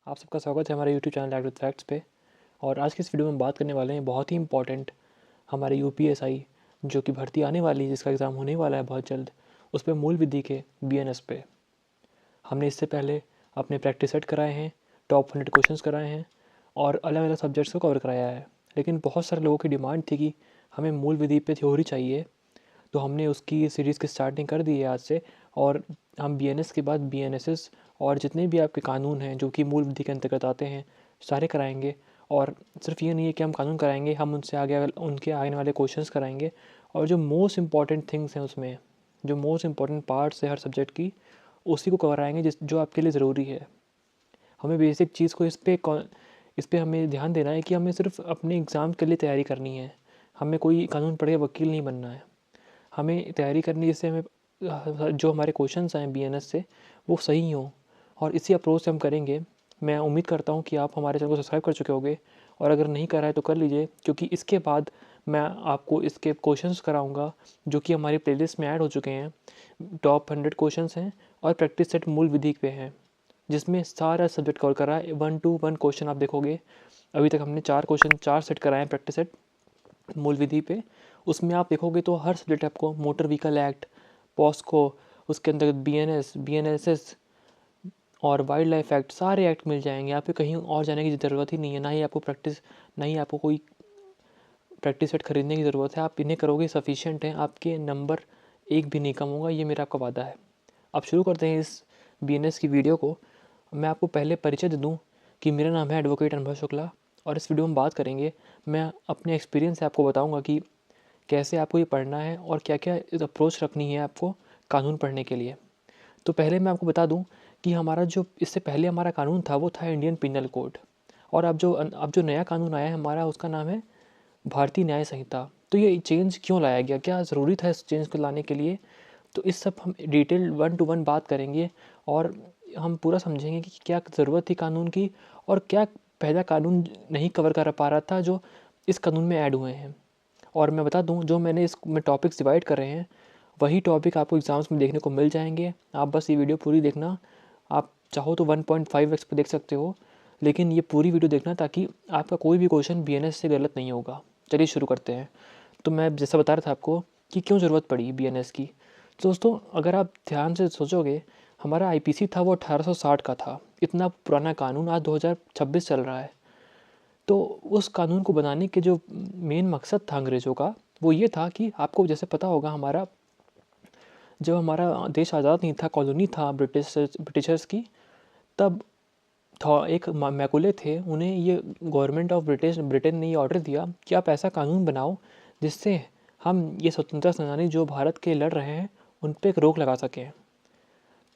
आप सबका स्वागत है हमारे यूट्यूब चैनल एग्री फैक्ट्स पे। और आज की इस वीडियो में हम बात करने वाले हैं बहुत ही इंपॉर्टेंट हमारे यूपीएसआई जो कि भर्ती आने वाली है, जिसका एग्ज़ाम होने वाला है बहुत जल्द, उस पे मूल विधि के बीएनएस पे। हमने इससे पहले अपने प्रैक्टिस सेट कराए हैं, टॉप 100 क्वेश्चंस कराए हैं और अलग अलग सब्जेक्ट्स को कवर कराया है। लेकिन बहुत सारे लोगों की डिमांड थी कि हमें मूल विधि पे थ्योरी चाहिए, तो हमने उसकी सीरीज़ की स्टार्टिंग कर दी है आज से। और हम बीएनएस के बाद बीएनएसएस और जितने भी आपके कानून हैं जो कि मूल विधि के अंतर्गत आते हैं, सारे कराएंगे। और सिर्फ ये नहीं है कि हम कानून कराएंगे, हम उनसे आगे उनके आने वाले क्वेश्चंस कराएंगे। और जो मोस्ट इम्पॉर्टेंट थिंग्स हैं उसमें, जो मोस्ट इम्पॉर्टेंट पार्ट्स है हर सब्जेक्ट की, उसी को कराएंगे जो आपके लिए ज़रूरी है। हमें बेसिक चीज़ को इस पे हमें ध्यान देना है कि हमें सिर्फ अपने एग्ज़ाम के लिए तैयारी करनी है। हमें कोई कानून पढ़ के वकील नहीं बनना है। हमें तैयारी करनी है जिससे हमें जो हमारे क्वेश्चंस आए बीएनएस से वो सही हों। और इसी अप्रोच से हम करेंगे। मैं उम्मीद करता हूँ कि आप हमारे चैनल को सब्सक्राइब कर चुके होंगे, और अगर नहीं करा है तो कर लीजिए, क्योंकि इसके बाद मैं आपको इसके क्वेश्चंस कराऊंगा जो कि हमारी प्लेलिस्ट में ऐड हो चुके हैं। टॉप 100 क्वेश्चंस हैं और प्रैक्टिस सेट मूल विधि पे हैं, जिसमें सारा सब्जेक्ट कवर करा है। 1 to 1 क्वेश्चन आप देखोगे। अभी तक हमने 4 सेट कराए हैं प्रैक्टिस सेट मूल विधि पे। उसमें आप देखोगे तो हर सब्जेक्ट आपको मोटर व्हीकल एक्ट, पॉस्को, उसके अंतर्गत बीएनएस, बीएनएसएस और वाइल्ड लाइफ एक्ट, सारे एक्ट मिल जाएंगे। आपको कहीं और जाने की ज़रूरत ही नहीं है, ना ही आपको कोई प्रैक्टिस सेट खरीदने की ज़रूरत है। आप इन्हें करोगे सफिशिएंट है, आपके नंबर एक भी नहीं कम होगा, ये मेरा आपका वादा है। अब शुरू करते हैं इस बीएनएस की वीडियो को। मैं आपको पहले परिचय दे दूँ कि मेरा नाम है एडवोकेट अनुभव शुक्ला, और इस वीडियो में बात करेंगे, मैं अपने एक्सपीरियंस से आपको बताऊंगा कि कैसे आपको ये पढ़ना है और क्या क्या अप्रोच रखनी है आपको कानून पढ़ने के लिए। तो पहले मैं आपको बता दूं कि हमारा जो इससे पहले हमारा कानून था वो था इंडियन पिनल कोड। और अब जो नया कानून आया है हमारा, उसका नाम है भारतीय न्याय संहिता। तो ये चेंज क्यों लाया गया, क्या ज़रूरी था इस चेंज को लाने के लिए, तो इस सब हम डिटेल 1 to 1 बात करेंगे। और हम पूरा समझेंगे कि क्या ज़रूरत थी कानून की, और क्या पहला कानून नहीं कवर कर पा रहा था जो इस कानून में ऐड हुए हैं। और मैं बता दूं, जो मैंने इसमें टॉपिक्स डिवाइड कर रहे हैं वही टॉपिक आपको एग्ज़ाम्स में देखने को मिल जाएंगे। आप बस ये वीडियो पूरी देखना। आप चाहो तो 1.5x पे देख सकते हो, लेकिन ये पूरी वीडियो देखना ताकि आपका कोई भी क्वेश्चन बीएनएस से गलत नहीं होगा। चलिए शुरू करते हैं। तो मैं जैसा बता रहा था आपको कि क्यों ज़रूरत पड़ी बीएनएस की। तो दोस्तों, अगर आप ध्यान से सोचोगे, हमारा आईपीसी था वो 1860 का था। इतना पुराना कानून आज 2026 चल रहा है। तो उस कानून को बनाने के जो मेन मकसद था अंग्रेज़ों का, वो ये था कि आपको जैसे पता होगा, जब हमारा देश आज़ाद नहीं था, कॉलोनी था ब्रिटिशर्स की, तब था एक मैकुले थे, उन्हें ये गवर्नमेंट ऑफ ब्रिटेन ने ये ऑर्डर दिया कि आप ऐसा कानून बनाओ जिससे हम ये स्वतंत्रता सेनानी जो भारत के लड़ रहे हैं उन पर एक रोक लगा सकें।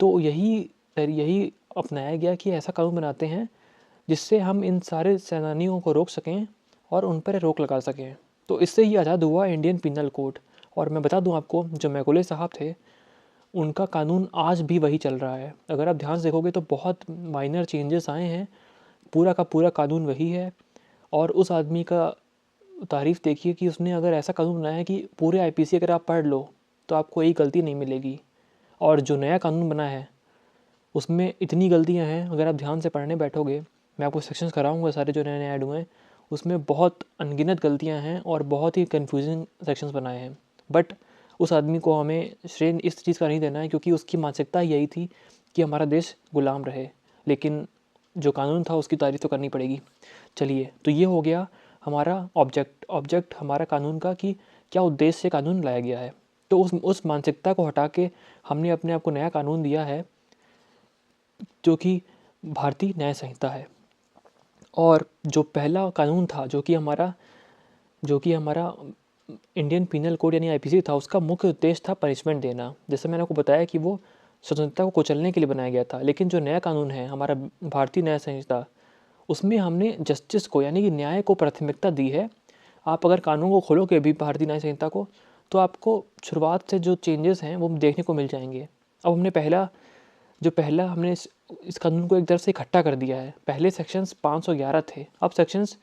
तो यही अपनाया गया कि ऐसा कानून बनाते हैं जिससे हम इन सारे सेनानियों को रोक सकें और उन पर रोक लगा सकें। तो इससे ही आज़ाद हुआ इंडियन पिनल कोड। और मैं बता दूं आपको, जो मैकुले साहब थे उनका कानून आज भी वही चल रहा है। अगर आप ध्यान से देखोगे तो बहुत माइनर चेंजेस आए हैं, पूरा का पूरा कानून वही है। और उस आदमी का तारीफ़ देखिए कि उसने अगर ऐसा कानून बनाया है कि पूरे आईपीसी अगर आप पढ़ लो तो आपको एक गलती नहीं मिलेगी। और जो नया कानून बना है उसमें इतनी गलतियां हैं, अगर आप ध्यान से पढ़ने बैठोगे, मैं आपको सेक्शंस कराऊंगा सारे जो नए नए ऐड हुए हैं, उसमें बहुत अनगिनत गलतियां हैं और बहुत ही कन्फ्यूजिंग सेक्शंस बनाए हैं। बट उस आदमी को हमें श्रेय इस चीज़ का नहीं देना है, क्योंकि उसकी मानसिकता यही थी कि हमारा देश गुलाम रहे। लेकिन जो कानून था उसकी तारीफ तो करनी पड़ेगी। चलिए, तो ये हो गया हमारा ऑब्जेक्ट हमारा कानून का, कि क्या उद्देश्य से कानून लाया गया है। तो उस मानसिकता को हटा के हमने अपने आप को नया कानून दिया है जो कि भारतीय न्याय संहिता है। और जो पहला कानून था जो कि हमारा इंडियन पिनल कोड यानी आईपीसी था, उसका मुख्य उद्देश्य था पनिशमेंट देना। जैसे मैंने आपको बताया कि वो स्वतंत्रता को कुचलने के लिए बनाया गया था। लेकिन जो नया कानून है हमारा भारतीय न्याय संहिता, उसमें हमने जस्टिस को यानी कि न्याय को प्राथमिकता दी है। आप अगर कानून को खोलोगे भी भारतीय न्याय संहिता को, तो आपको शुरुआत से जो चेंजेस हैं वो देखने को मिल जाएंगे। अब पहला हमने इस कानून को एक तरफ से इकट्ठा कर दिया है। पहले सेक्शंस 511 थे, अब सेक्शंस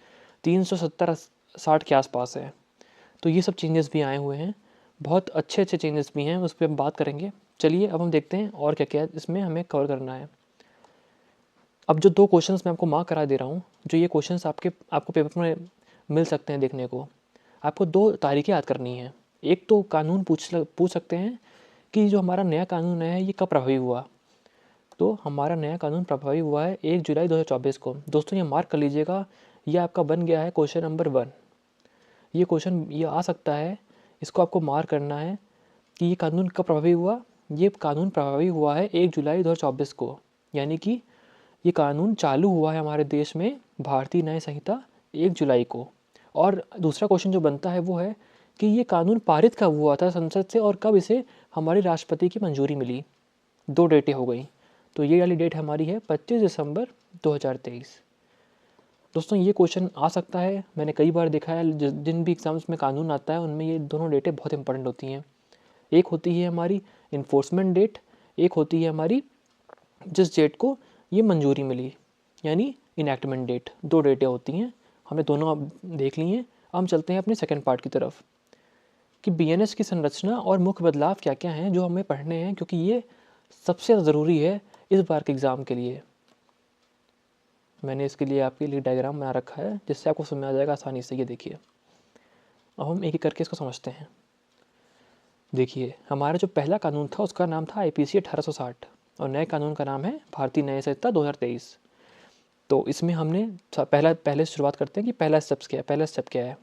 370-60 के आसपास है। तो ये सब चेंजेस भी आए हुए हैं, बहुत अच्छे अच्छे चेंजेस भी हैं, उस पर हम बात करेंगे। चलिए अब हम देखते हैं और क्या क्या इसमें हमें कवर करना है। अब जो 2 क्वेश्चंस मैं आपको मार्क करा दे रहा हूँ, जो ये क्वेश्चंस आपको पेपर में मिल सकते हैं देखने को। आपको 2 तारीखें याद करनी है। एक तो कानून पूछ सकते हैं कि जो हमारा नया कानून है ये कब प्रभावी हुआ। तो हमारा नया कानून प्रभावी हुआ है 1 जुलाई 2024 को। दोस्तों ये मार्क कर लीजिएगा, ये आपका बन गया है क्वेश्चन नंबर 1। ये क्वेश्चन ये आ सकता है, इसको आपको मार्क करना है कि ये कानून कब प्रभावी हुआ। ये कानून प्रभावी हुआ है 1 जुलाई 2024 को, यानी कि ये कानून चालू हुआ है हमारे देश में भारतीय न्याय संहिता 1 जुलाई को। और दूसरा क्वेश्चन जो बनता है वो है कि ये कानून पारित कब हुआ था संसद से और कब इसे हमारे राष्ट्रपति की मंजूरी मिली। 2 डेटें हो गई। तो ये वाली डेट हमारी है 25 दिसंबर 2023। दोस्तों ये क्वेश्चन आ सकता है, मैंने कई बार देखा है जिन भी एग्ज़ाम्स में कानून आता है उनमें ये दोनों डेटें बहुत इंपॉर्टेंट होती हैं। एक होती है हमारी इन्फोर्समेंट डेट, एक होती है हमारी जिस डेट को ये मंजूरी मिली, यानी इनैक्टमेंट डेट। 2 डेटें होती हैं, हमने दोनों अब देख ली हैं। अब हम चलते हैं अपने सेकंड पार्ट की तरफ कि बीएनएस की संरचना और मुख्य बदलाव क्या क्या हैं जो हमें पढ़ने हैं, क्योंकि ये सबसे ज़रूरी है इस बार के एग्ज़ाम के लिए। मैंने इसके लिए आपके लिए डायग्राम बना रखा है जिससे आपको समझ आ जाएगा आसानी से। ये देखिए, अब हम एक एक करके इसको समझते हैं। देखिए, हमारा जो पहला कानून था उसका नाम था आईपीसी 1860 और नए कानून का नाम है भारतीय न्याय संहिता 2023। तो इसमें हमने पहले शुरुआत करते हैं कि पहला स्टेप क्या है।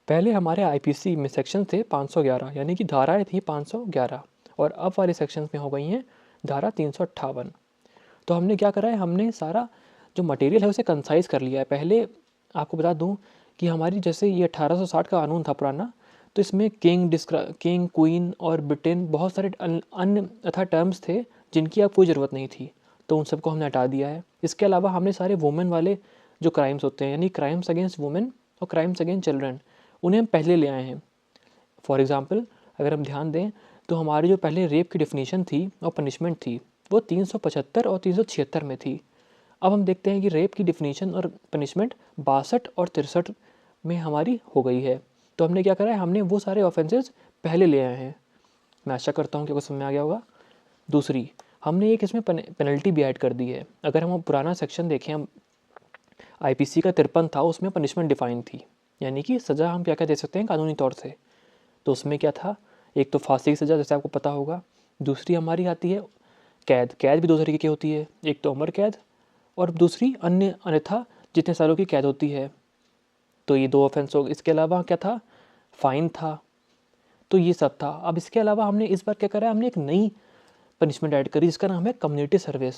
पहले हमारे आईपीसी में सेक्शन थे 511, यानी कि धाराएं थी 511, और अब वाले सेक्शंस में हो गई हैं धारा 358। तो हमने क्या करा है, हमने सारा जो मटेरियल है उसे कंसाइज कर लिया है। पहले आपको बता दूं कि हमारी जैसे ये 1860 का कानून था पुराना, तो इसमें किंग, क्वीन और ब्रिटेन बहुत सारे अन्य तथा टर्म्स थे जिनकी अब कोई ज़रूरत नहीं थी, तो उन सबको हमने हटा दिया है। इसके अलावा हमने सारे वुमेन वाले जो क्राइम्स होते हैं, यानी क्राइम्स अगेंस्ट वुमेन और क्राइम्स अगेंस्ट चिल्ड्रन, उन्हें हम पहले ले आए हैं। फॉर एग्ज़ाम्पल अगर हम ध्यान दें तो हमारी जो पहले रेप की डेफिनेशन थी और पनिशमेंट थी वो 375 और 376 में थी। अब हम देखते हैं कि रेप की डेफिनेशन और पनिशमेंट 62 और 63 में हमारी हो गई है। तो हमने क्या करा है, हमने वो सारे ऑफेंसेस पहले ले आए हैं। मैं आशा करता हूँ कि कुछ समझ में आ गया होगा। दूसरी, हमने एक इसमें पेनल्टी भी ऐड कर दी है। अगर हम पुराना सेक्शन देखें, हम आईपीसी का 53 था, उसमें पनिशमेंट डिफाइन थी, यानी कि सज़ा हम क्या क्या दे सकते हैं कानूनी तौर से। तो उसमें क्या था, एक तो फांसी की सज़ा जैसे आपको पता होगा, दूसरी हमारी आती है कैद भी 2 तरीके की होती है, एक तो उम्र कैद और दूसरी अन्यथा जितने सालों की कैद होती है। तो ये 2 ऑफेंस हो गए। इसके अलावा क्या था, फ़ाइन था। तो ये सब था। अब इसके अलावा हमने इस बार क्या करा, हमने एक नई पनिशमेंट ऐड करी जिसका नाम है कम्युनिटी सर्विस।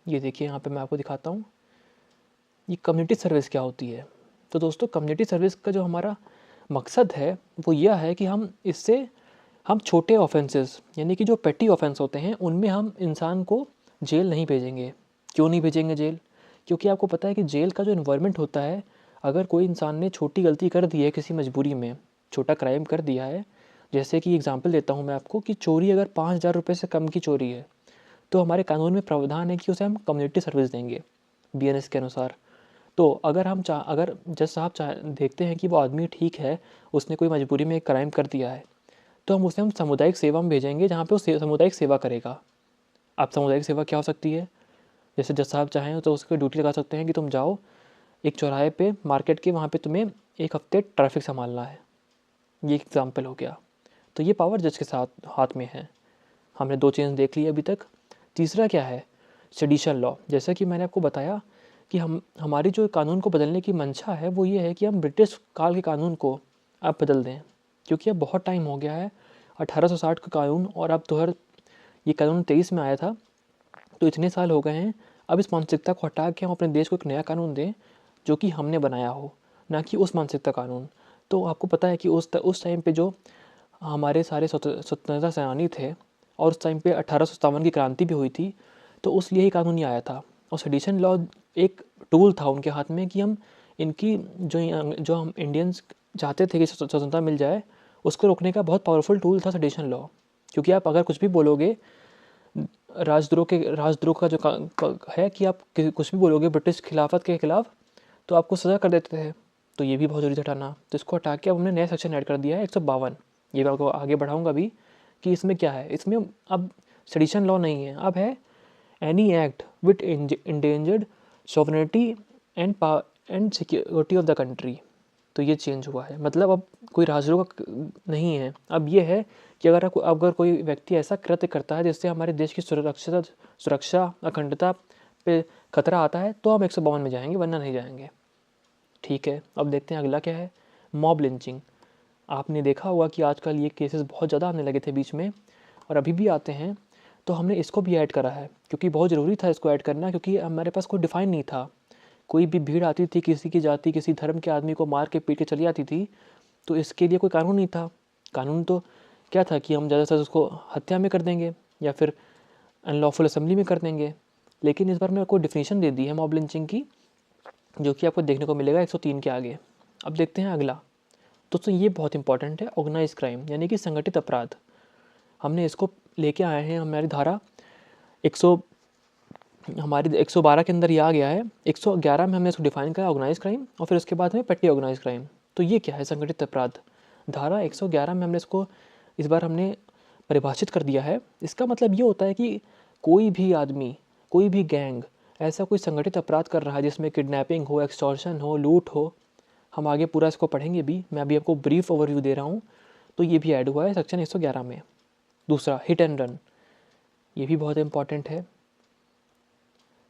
ये देखिए यहाँ पे मैं आपको दिखाता हूँ, ये कम्युनिटी सर्विस क्या होती है। तो दोस्तों कम्युनिटी सर्विस का जो हमारा मकसद है वो यह है कि हम छोटे ऑफेंसेस, यानी कि जो पेटी ऑफेंस होते हैं, उनमें हम इंसान को जेल नहीं भेजेंगे। क्यों नहीं भेजेंगे जेल? क्योंकि आपको पता है कि जेल का जो इन्वायरमेंट होता है, अगर कोई इंसान ने छोटी गलती कर दी है किसी मजबूरी में, छोटा क्राइम कर दिया है, जैसे कि एग्जांपल देता हूँ मैं आपको कि चोरी अगर 5,000 रुपये से कम की चोरी है, तो हमारे कानून में प्रावधान है कि उसे हम कम्युनिटी सर्विस देंगे बीएनएस के अनुसार। तो अगर जज साहब देखते हैं कि वो आदमी ठीक है, उसने कोई मजबूरी में एक क्राइम कर दिया है, तो हम सामुदायिक सेवा में भेजेंगे जहाँ पे वो सामुदायिक सेवा करेगा। अब सामुदायिक सेवा क्या हो सकती है, जैसे जज साहब चाहें तो उसको ड्यूटी लगा सकते हैं कि तुम जाओ एक चौराहे पे मार्केट के, वहाँ पे तुम्हें 1 हफ्ते ट्रैफिक संभालना है। ये एक एग्जाम्पल हो गया। तो ये पावर जज के साथ हाथ में है। हमने 2 चीज़ देख ली अभी तक। तीसरा क्या है, सेडिशन लॉ। जैसा कि मैंने आपको बताया कि हमारी जो कानून को बदलने की मंशा है वो ये है कि हम ब्रिटिश काल के कानून को अब बदल दें, क्योंकि अब बहुत टाइम हो गया है 1860 का कानून और अब ये कानून 23 में आया था, तो इतने साल हो गए हैं। अब इस मानसिकता को हटा के हम अपने देश को एक नया कानून दें जो कि हमने बनाया हो, ना कि उस मानसिकता कानून। तो आपको पता है कि उस टाइम पे जो हमारे सारे स्वतंत्रता सेनानी थे और उस टाइम पे 1857 की क्रांति भी हुई थी, तो उस लिए ही कानून ये आया था। और सेडिशन लॉ एक टूल था उनके हाथ में कि हम इनकी जो हम इंडियंस चाहते थे कि स्वतंत्रता मिल जाए, उसको रोकने का बहुत पावरफुल टूल था सेडिशन लॉ। क्योंकि आप अगर कुछ भी बोलोगे, राजद्रोह का जो है कि आप कुछ भी बोलोगे ब्रिटिश खिलाफत के खिलाफ, तो आपको सज़ा कर देते थे। तो ये भी बहुत ज़रूरी था हटाना। तो इसको हटा के अब हमने नया सेक्शन ऐड कर दिया है 152। ये मैं आपको आगे बढ़ाऊँगा भी कि इसमें क्या है। इसमें अब सेडिशन लॉ नहीं है, अब है any act which endangered sovereignty and security of the country. तो ये चेंज हुआ है, मतलब अब कोई राजद्रोह नहीं है। अब ये है कि अगर कोई व्यक्ति ऐसा कृत्य करता है जिससे हमारे देश की सुरक्षा अखंडता पे खतरा आता है तो हम 152 में जाएंगे, वरना नहीं जाएंगे। ठीक है, अब देखते हैं अगला क्या है, मॉब लिंचिंग। आपने देखा होगा कि आजकल ये केसेस बहुत ज़्यादा आने लगे थे बीच में, और अभी भी आते हैं। तो हमने इसको भी ऐड करा है क्योंकि बहुत ज़रूरी था इसको ऐड करना, क्योंकि हमारे पास कोई डिफ़ाइन नहीं था। कोई भी भीड़ आती थी, किसी की जाति किसी धर्म के आदमी को मार के पीट के चली जाती थी, तो इसके लिए कोई कानून नहीं था। कानून तो क्या था कि हम ज़्यादा से ज़्यादा उसको हत्या में कर देंगे या फिर अनलॉफुल असेंबली में कर देंगे। लेकिन इस बार मैंने आपको डिफिनीशन दे दी है मॉब लिंचिंग की, जो कि आपको देखने को मिलेगा 103 के आगे। अब देखते हैं अगला। दोस्तों ये बहुत इंपॉर्टेंट है, ऑर्गेनाइज क्राइम यानी कि संगठित अपराध। हमने इसको लेके आए हैं, हमारी धारा 100 हमारी 112 के अंदर ये आ गया है। 111 में हमने इसको डिफाइन करा ऑर्गेनाइज क्राइम, और फिर उसके बाद में पेटी ऑर्गेनाइज क्राइम। तो ये क्या है, संगठित अपराध। धारा 111 में हमने इसको इस बार हमने परिभाषित कर दिया है। इसका मतलब ये होता है कि कोई भी आदमी, कोई भी गैंग ऐसा कोई संगठित अपराध कर रहा है जिसमें किडनैपिंग हो, एक्सटॉर्शन हो, लूट हो। हम आगे पूरा इसको पढ़ेंगे भी, मैं अभी आपको ब्रीफ ओवरव्यू दे रहा हूँ। तो ये भी ऐड हुआ है सेक्शन 111 में। दूसरा, हिट एंड रन, ये भी बहुत इंपॉर्टेंट है।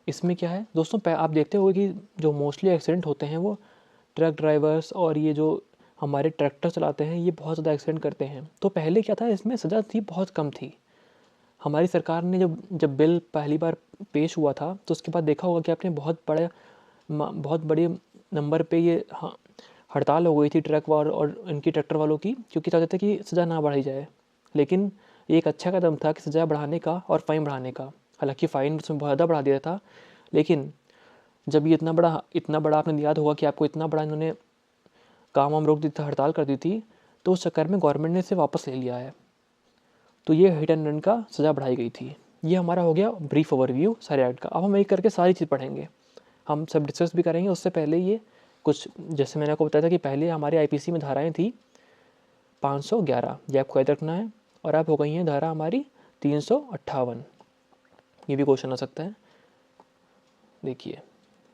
इसमें क्या है दोस्तों, आप देखते होंगे कि जो मोस्टली एक्सीडेंट होते हैं वो ट्रक ड्राइवर्स और ये जो हमारे ट्रैक्टर चलाते हैं, ये बहुत ज़्यादा एक्सीडेंट करते हैं। तो पहले क्या था, इसमें सज़ा थी बहुत कम थी। हमारी सरकार ने जब बिल पहली बार पेश हुआ था, तो उसके बाद देखा होगा कि आपने बहुत बड़े नंबर पे ये हड़ताल हो गई थी ट्रक और इनकी ट्रैक्टर वालों की, क्योंकि चाहते थे कि सज़ा ना बढ़ाई जाए। लेकिन ये एक अच्छा कदम था कि सज़ा बढ़ाने का और फ़ाइन बढ़ाने का। हालांकि फ़ाइन उसमें बहुत ज़्यादा बढ़ा दिया था, लेकिन जब ये इतना बड़ा आपने याद होगा कि आपको इतना बड़ा इन्होंने काम वाम रोक दिया था, हड़ताल कर दी थी, तो उस चक्कर में गवर्नमेंट ने इसे वापस ले लिया है। तो ये हिट एंड रन का सज़ा बढ़ाई गई थी। ये हमारा हो गया ब्रीफ ओवरव्यू सारे एक्ट का। अब हम एक करके सारी चीज़ पढ़ेंगे, हम सब डिस्कस भी करेंगे। उससे पहले ये कुछ, जैसे मैंने आपको बताया था कि पहले हमारे आईपीसी में धाराएं थी 511, ये आपको याद रखना है। और अब हो गई हैं धारा हमारी 358, ये भी क्वेश्चन आ सकता है। देखिए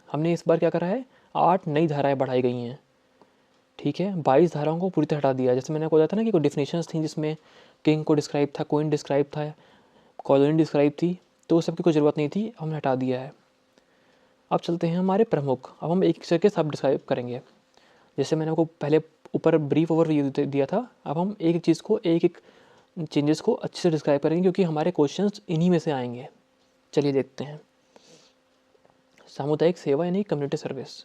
हमने इस बार क्या करा है, 8 नई धाराएं बढ़ाई गई हैं। ठीक है, 22 धाराओं को पूरी तरह हटा दिया। जैसे मैंने आपको बताया था ना कि कोई डिफिनेशंस थी जिसमें किंग को डिस्क्राइब था, क्वीन डिस्क्राइब था, कॉलोनी डिस्क्राइब थी, तो उस सब की कोई ज़रूरत नहीं थी, हमने हटा दिया है। अब चलते हैं हमारे प्रमुख। अब हम एक एक करके सब डिस्क्राइब करेंगे। जैसे मैंने आपको पहले ऊपर ब्रीफ ओवरव्यू दिया था, अब हम एक एक चीज़ को, एक एक चेंजेस को अच्छे से डिस्क्राइब करेंगे, क्योंकि हमारे क्वेश्चंस इन्हीं में से आएंगे। चलिए देखते हैं। सामुदायिक सेवा यानी कम्युनिटी सर्विस,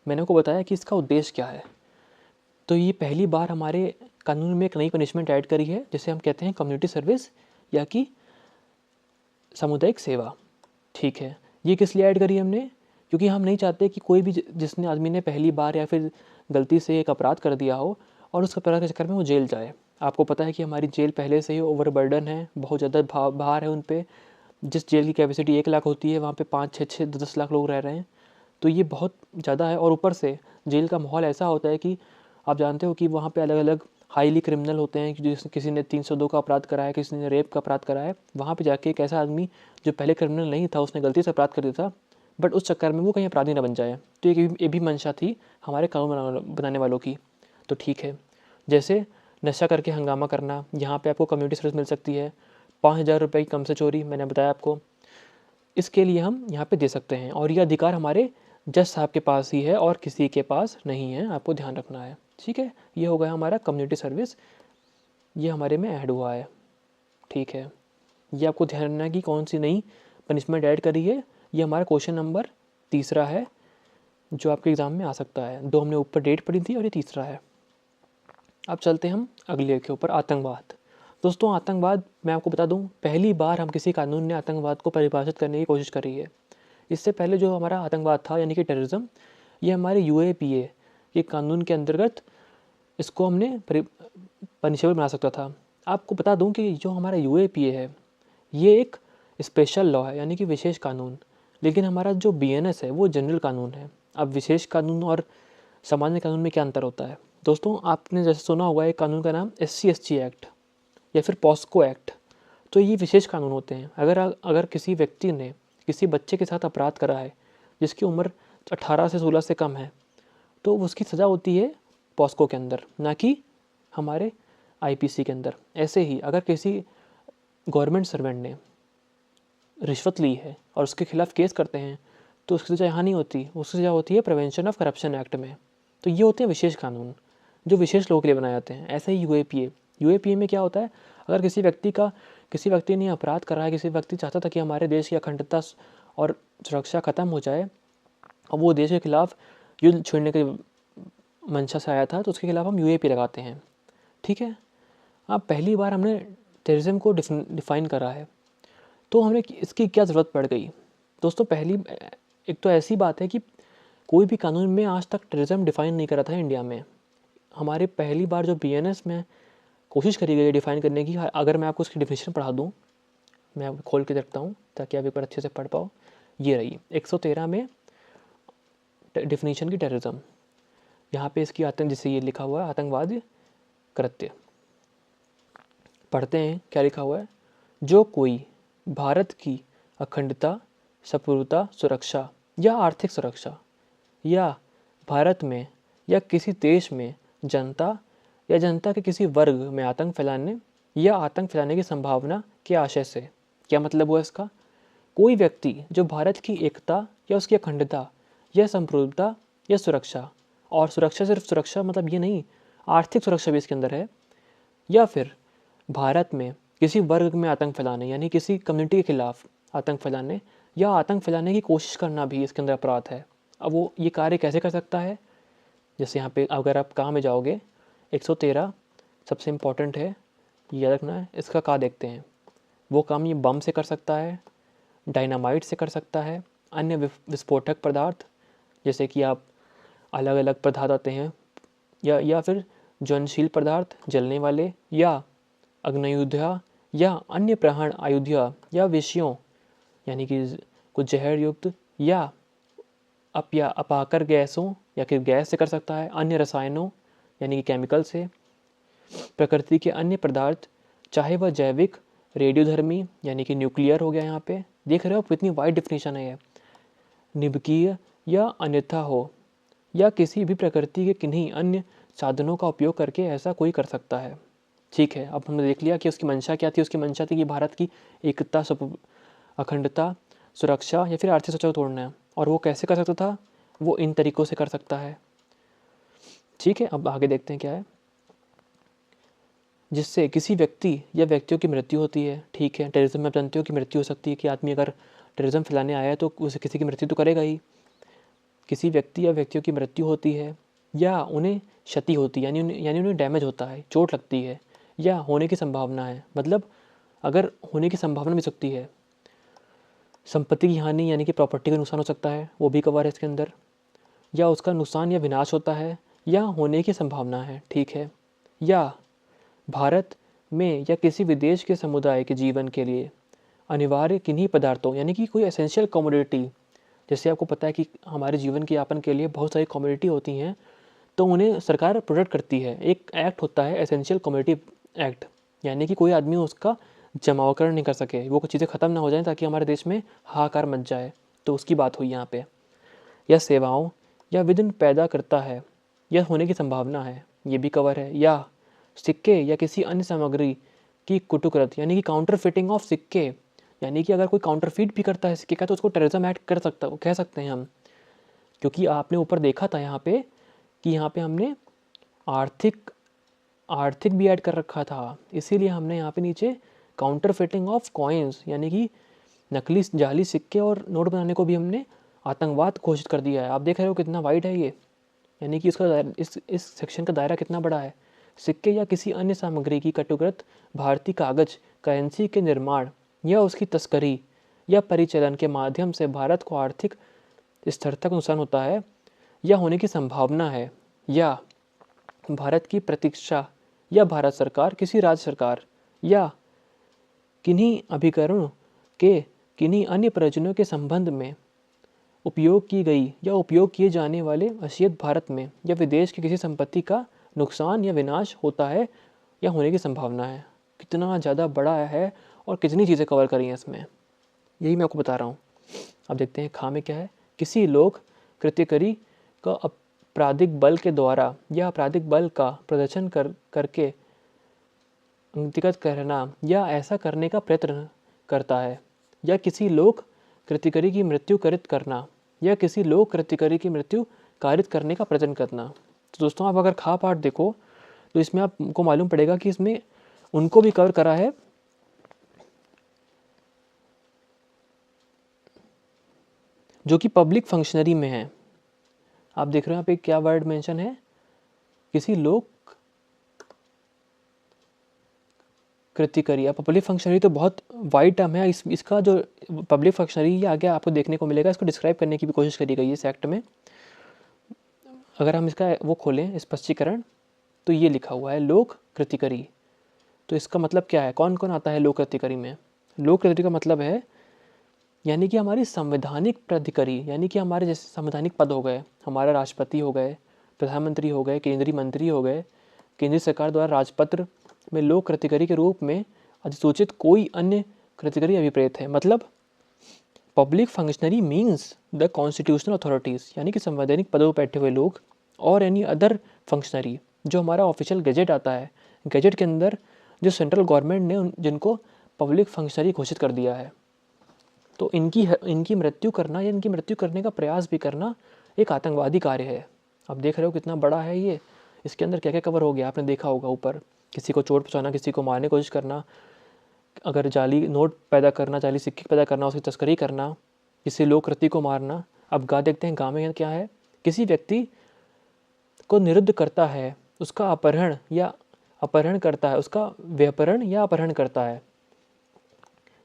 मैंने आपको बताया कि इसका उद्देश्य क्या है। तो ये पहली बार हमारे कानून में एक नई पनिशमेंट ऐड करी है, जिसे हम कहते हैं कम्युनिटी सर्विस या कि सामुदायिक सेवा। ठीक है, ये किस लिए ऐड करी हमने, क्योंकि हम नहीं चाहते कि कोई भी जिसने आदमी ने पहली बार या फिर गलती से एक अपराध कर दिया हो और उस अपराध के चक्कर में वो जेल जाए। आपको पता है कि हमारी जेल पहले से ही ओवरबर्डन है, बहुत ज़्यादा भार है उन पर। जिस जेल की कैपेसिटी 1 लाख होती है, वहाँ पे 5, 6, 10 लाख लोग रह रहे हैं। तो ये बहुत ज़्यादा है। और ऊपर से जेल का माहौल ऐसा होता है कि आप जानते हो कि वहाँ पे अलग अलग हाईली क्रिमिनल होते हैं, कि जिस किसी ने 302 का अपराध करा है, किसी ने रेप का अपराध करा है। वहाँ पे जाके एक ऐसा आदमी जो पहले क्रिमिनल नहीं था, उसने गलती से अपराध कर दिया था, बट उस चक्कर में वो कहीं अपराधी ना बन जाए। तो ये भी मंशा थी हमारे कानून बनाने वालों की। तो ठीक है, जैसे नशा करके हंगामा करना, यहाँ पे आपको कम्युनिटी सर्विस मिल सकती है। 5,000 रुपये की कम से चोरी, मैंने बताया आपको, इसके लिए हम यहाँ पे दे सकते हैं। और ये अधिकार हमारे जज साहब के पास ही है और किसी के पास नहीं है, आपको ध्यान रखना है। ठीक है, ये हो गया हमारा कम्युनिटी सर्विस, ये हमारे में ऐड हुआ है। ठीक है, ये आपको ध्यान रखना है कि कौन सी नई पनिशमेंट ऐड करी है। ये हमारा क्वेश्चन नंबर 3 है जो आपके एग्ज़ाम में आ सकता है। 2 हमने ऊपर डेट पढ़ी थी और ये 3 है। अब चलते हैं हम अगले के ऊपर, आतंकवाद। दोस्तों आतंकवाद, मैं आपको बता दूं, पहली बार हम किसी कानून ने आतंकवाद को परिभाषित करने की कोशिश करी है। इससे पहले जो हमारा आतंकवाद था यानी कि टेररिज्म, ये हमारे UAPA के कानून के अंतर्गत इसको हमने पनिशेबल बना सकता था। आपको बता दूं कि जो हमारा UAPA है ये एक स्पेशल लॉ है, यानी कि विशेष कानून। लेकिन हमारा जो BNS है वो जनरल कानून है। अब विशेष कानून और सामान्य कानून में क्या अंतर होता है दोस्तों, आपने जैसे सुना होगा एक कानून का नाम SC/ST एक्ट या फिर पॉस्को एक्ट। तो ये विशेष कानून होते हैं। अगर किसी व्यक्ति ने किसी बच्चे के साथ अपराध करा है, जिसकी उम्र 18 से 16 से कम है, तो उसकी सज़ा होती है पॉस्को के अंदर, ना कि हमारे आईपीसी के अंदर। ऐसे ही अगर किसी गवर्नमेंट सर्वेंट ने रिश्वत ली है और उसके खिलाफ केस करते हैं तो उसकी सज़ा यहाँ नहीं होती, उसकी सज़ा होती है प्रिवेंशन ऑफ करप्शन एक्ट में। तो ये होते हैं विशेष कानून जो विशेष लोगों के लिए बनाए जाते हैं। ऐसे ही यूएपीए में क्या होता है, अगर किसी व्यक्ति ने अपराध करा है, किसी व्यक्ति चाहता था कि हमारे देश की अखंडता और सुरक्षा खत्म हो जाए और वो देश के खिलाफ युद्ध छेड़ने के मंशा से आया था, तो उसके खिलाफ हम यूएपीए लगाते हैं। ठीक है, अब पहली बार हमने टेररिज्म को डिफाइन करा है, तो हमें इसकी क्या ज़रूरत पड़ गई दोस्तों। एक तो ऐसी बात है कि कोई भी कानून में आज तक टेररिज्म डिफाइन नहीं करा था इंडिया में। हमारे पहली बार जो बीएनएस में कोशिश करी गई है डिफाइन करने की, अगर मैं आपको उसकी डिफिनेशन पढ़ा दूँ, मैं खोल के रखता हूँ ताकि आप एक बार अच्छे से पढ़ पाओ। ये रही 113 में डिफिनेशन की टेररिज्म। यहाँ पे इसकी जिससे ये लिखा हुआ है आतंकवाद कृत्य। पढ़ते हैं क्या लिखा हुआ है। जो कोई भारत की अखंडता, संप्रभुता, सुरक्षा या आर्थिक सुरक्षा या भारत में या किसी देश में जनता या जनता के किसी वर्ग में आतंक फैलाने या आतंक फैलाने की संभावना के आशय से, क्या मतलब हुआ इसका, कोई व्यक्ति जो भारत की एकता या उसकी अखंडता या संप्रभुता या सुरक्षा, और सुरक्षा सिर्फ सुरक्षा मतलब ये नहीं, आर्थिक सुरक्षा भी इसके अंदर है, या फिर भारत में किसी वर्ग में आतंक फैलाने यानी किसी कम्युनिटी के खिलाफ आतंक फैलाने या आतंक फैलाने की कोशिश करना भी इसके अंदर अपराध है। अब वो ये कार्य कैसे कर सकता है, जैसे यहाँ पे अगर आप कहाँ में जाओगे 113 सबसे इम्पॉर्टेंट है, ये याद रखना है। इसका क्या देखते हैं, वो काम ये बम से कर सकता है, डायनामाइट से कर सकता है, अन्य विस्फोटक पदार्थ जैसे कि आप अलग अलग पदार्थ आते हैं, या फिर ज्वलनशील पदार्थ जलने वाले, या अग्नियुद्धा या अन्य प्रहण आयुध्या या विषयों यानी कि कुछ जहर युक्त या अपाकर गैसों या फिर गैस से कर सकता है, अन्य रसायनों यानी कि केमिकल से, प्रकृति के अन्य पदार्थ चाहे वह जैविक, रेडियोधर्मी यानी कि न्यूक्लियर हो गया, यहाँ पे देख रहे हो कितनी वाइड डिफिनेशन है, निबकीय या अन्यथा हो, या किसी भी प्रकृति के किन्हीं अन्य साधनों का उपयोग करके ऐसा कोई कर सकता है। ठीक है, अब हमने देख लिया कि उसकी मंशा क्या थी। उसकी मंशा थी कि भारत की एकता, अखंडता, सुरक्षा या फिर आर्थिक सुरक्षा को तोड़ना है, और वो कैसे कर सकता था, वो इन तरीक़ों से कर सकता है। ठीक है, अब आगे देखते हैं क्या है। जिससे किसी व्यक्ति या व्यक्तियों की मृत्यु होती है। ठीक है, टेररिज्म में जानते हो कि मृत्यु हो सकती है, कि आदमी अगर टेररिज्म फैलाने आया है तो उसे किसी की मृत्यु तो करेगा ही। किसी व्यक्ति या व्यक्तियों की मृत्यु होती है, या उन्हें क्षति होती है यानी उन्हें डैमेज होता है, चोट लगती है, या होने की संभावना है, मतलब अगर होने की संभावना भी सकती है। संपत्ति की हानि यानी कि प्रॉपर्टी का नुकसान हो सकता है, वो भी कवर है इसके अंदर, या उसका नुकसान या विनाश होता है, या होने की संभावना है। ठीक है, या भारत में या किसी विदेश के समुदाय के जीवन के लिए अनिवार्य किन्हीं पदार्थों यानी कि कोई एसेंशियल कमोडिटी, जैसे आपको पता है कि हमारे जीवन के यापन के लिए बहुत सारी कमोडिटी होती हैं, तो उन्हें सरकार प्रोटेक्ट करती है। एक एक्ट होता है एसेंशियल कमोडिटी एक्ट, यानी कि कोई आदमी उसका जमावकरण नहीं कर सके, वो कुछ चीज़ें ख़त्म ना हो जाएं ताकि हमारे देश में हाहाकार मच जाए, तो उसकी बात हुई यहाँ पे। या सेवाओं या विघ्न पैदा करता है या होने की संभावना है, ये भी कवर है। या सिक्के या किसी अन्य सामग्री की कुटुकृत यानी कि काउंटर फिटिंग ऑफ सिक्के, यानी कि अगर कोई काउंटरफीट भी करता है सिक्के का तो उसको टेररिज्म एक्ट कह सकते हैं हम। क्योंकि आपने ऊपर देखा था यहाँ पे कि यहाँ पे हमने आर्थिक भी ऐड कर रखा था, इसीलिए हमने यहाँ पे नीचे काउंटर फिटिंग ऑफ कॉइन्स यानी कि नकली जाली सिक्के और नोट बनाने को भी हमने आतंकवाद घोषित कर दिया है। आप देख रहे हो कितना वाइड है ये, यानी कि इसका इस सेक्शन का दायरा कितना बड़ा है। सिक्के या किसी अन्य सामग्री की कटुकृत भारतीय कागज करेंसी के निर्माण या उसकी तस्करी या परिचालन के माध्यम से भारत को आर्थिक स्थिरता का नुकसान होता है या होने की संभावना है, या भारत की प्रतीक्षा या भारत सरकार, किसी राज्य सरकार या किन्हीं अभिकरणों के किन्हीं अन्य प्रयोजनों के संबंध में उपयोग की गई या उपयोग किए जाने वाले अशियत भारत में या विदेश की किसी संपत्ति का नुकसान या विनाश होता है या होने की संभावना है। कितना ज़्यादा बड़ा है और कितनी चीज़ें कवर करी हैं इसमें, यही मैं आपको बता रहा हूँ। अब देखते हैं खा में क्या है किसी लोक कृत्यकरी का आपराधिक बल के द्वारा या आपराधिक बल का प्रदर्शन करके अंतर्गत करना या ऐसा करने का प्रयत्न करता है, या किसी लोक कृत्यकरी की मृत्यु कारित करना या किसी लोक कृत्यकरी की मृत्यु कारित करने का प्रयत्न करना। तो दोस्तों आप अगर खा पाठ देखो तो इसमें आपको मालूम पड़ेगा कि इसमें उनको भी कवर करा है जो कि पब्लिक फंक्शनरी में है। आप देख रहे हो यहाँ पे क्या वर्ड मेंशन है, किसी लोक कृत्यकरी। अब पब्लिक फंक्शनरी तो बहुत वाइड टर्म है, इसका जो पब्लिक फंक्शनरी ये आगे आपको देखने को मिलेगा, इसको डिस्क्राइब करने की भी कोशिश करी गई है इस एक्ट में। अगर हम इसका वो खोलें स्पष्टीकरण तो ये लिखा हुआ है लोक कृत्यकरी। तो इसका मतलब क्या है, कौन कौन आता है लोक कृत्यकरी में? लोक कृत्यकरी का मतलब है यानी कि हमारी संवैधानिक प्राधिकारी, यानी कि हमारे जैसे संवैधानिक पद हो गए, हमारा राष्ट्रपति हो गए, प्रधानमंत्री हो गए, केंद्रीय मंत्री हो गए, केंद्रीय सरकार द्वारा राजपत्र में लोक कृत्यकरी के रूप में अधिसूचित कोई अन्य कृत्यकरी अभिप्रेत है। मतलब public functionary means the constitutional authorities, यानी कि संवैधानिक पदों पर बैठे हुए लोग, और एनी अदर फंक्शनरी जो हमारा ऑफिशियल गैजेट आता है, गैजेट के अंदर जो सेंट्रल गवर्नमेंट ने जिनको पब्लिक फंक्शनरी घोषित कर दिया है। तो इनकी मृत्यु करना या इनकी मृत्यु करने का प्रयास भी करना एक आतंकवादी कार्य है। अब देख रहे हो कितना बड़ा है ये, इसके अंदर क्या क्या कवर हो गया आपने देखा होगा। ऊपर किसी को चोट पहुंचाना, किसी को मारने की कोशिश करना, अगर जाली नोट पैदा करना, जाली सिक्के पैदा करना, उसकी तस्करी करना, किसी लोक कृत्य को मारना। अब गा देखते हैं गा में क्या है, किसी व्यक्ति को निरुद्ध करता है, उसका अपहरण करता है, उसका व्यापरण या अपहरण करता है,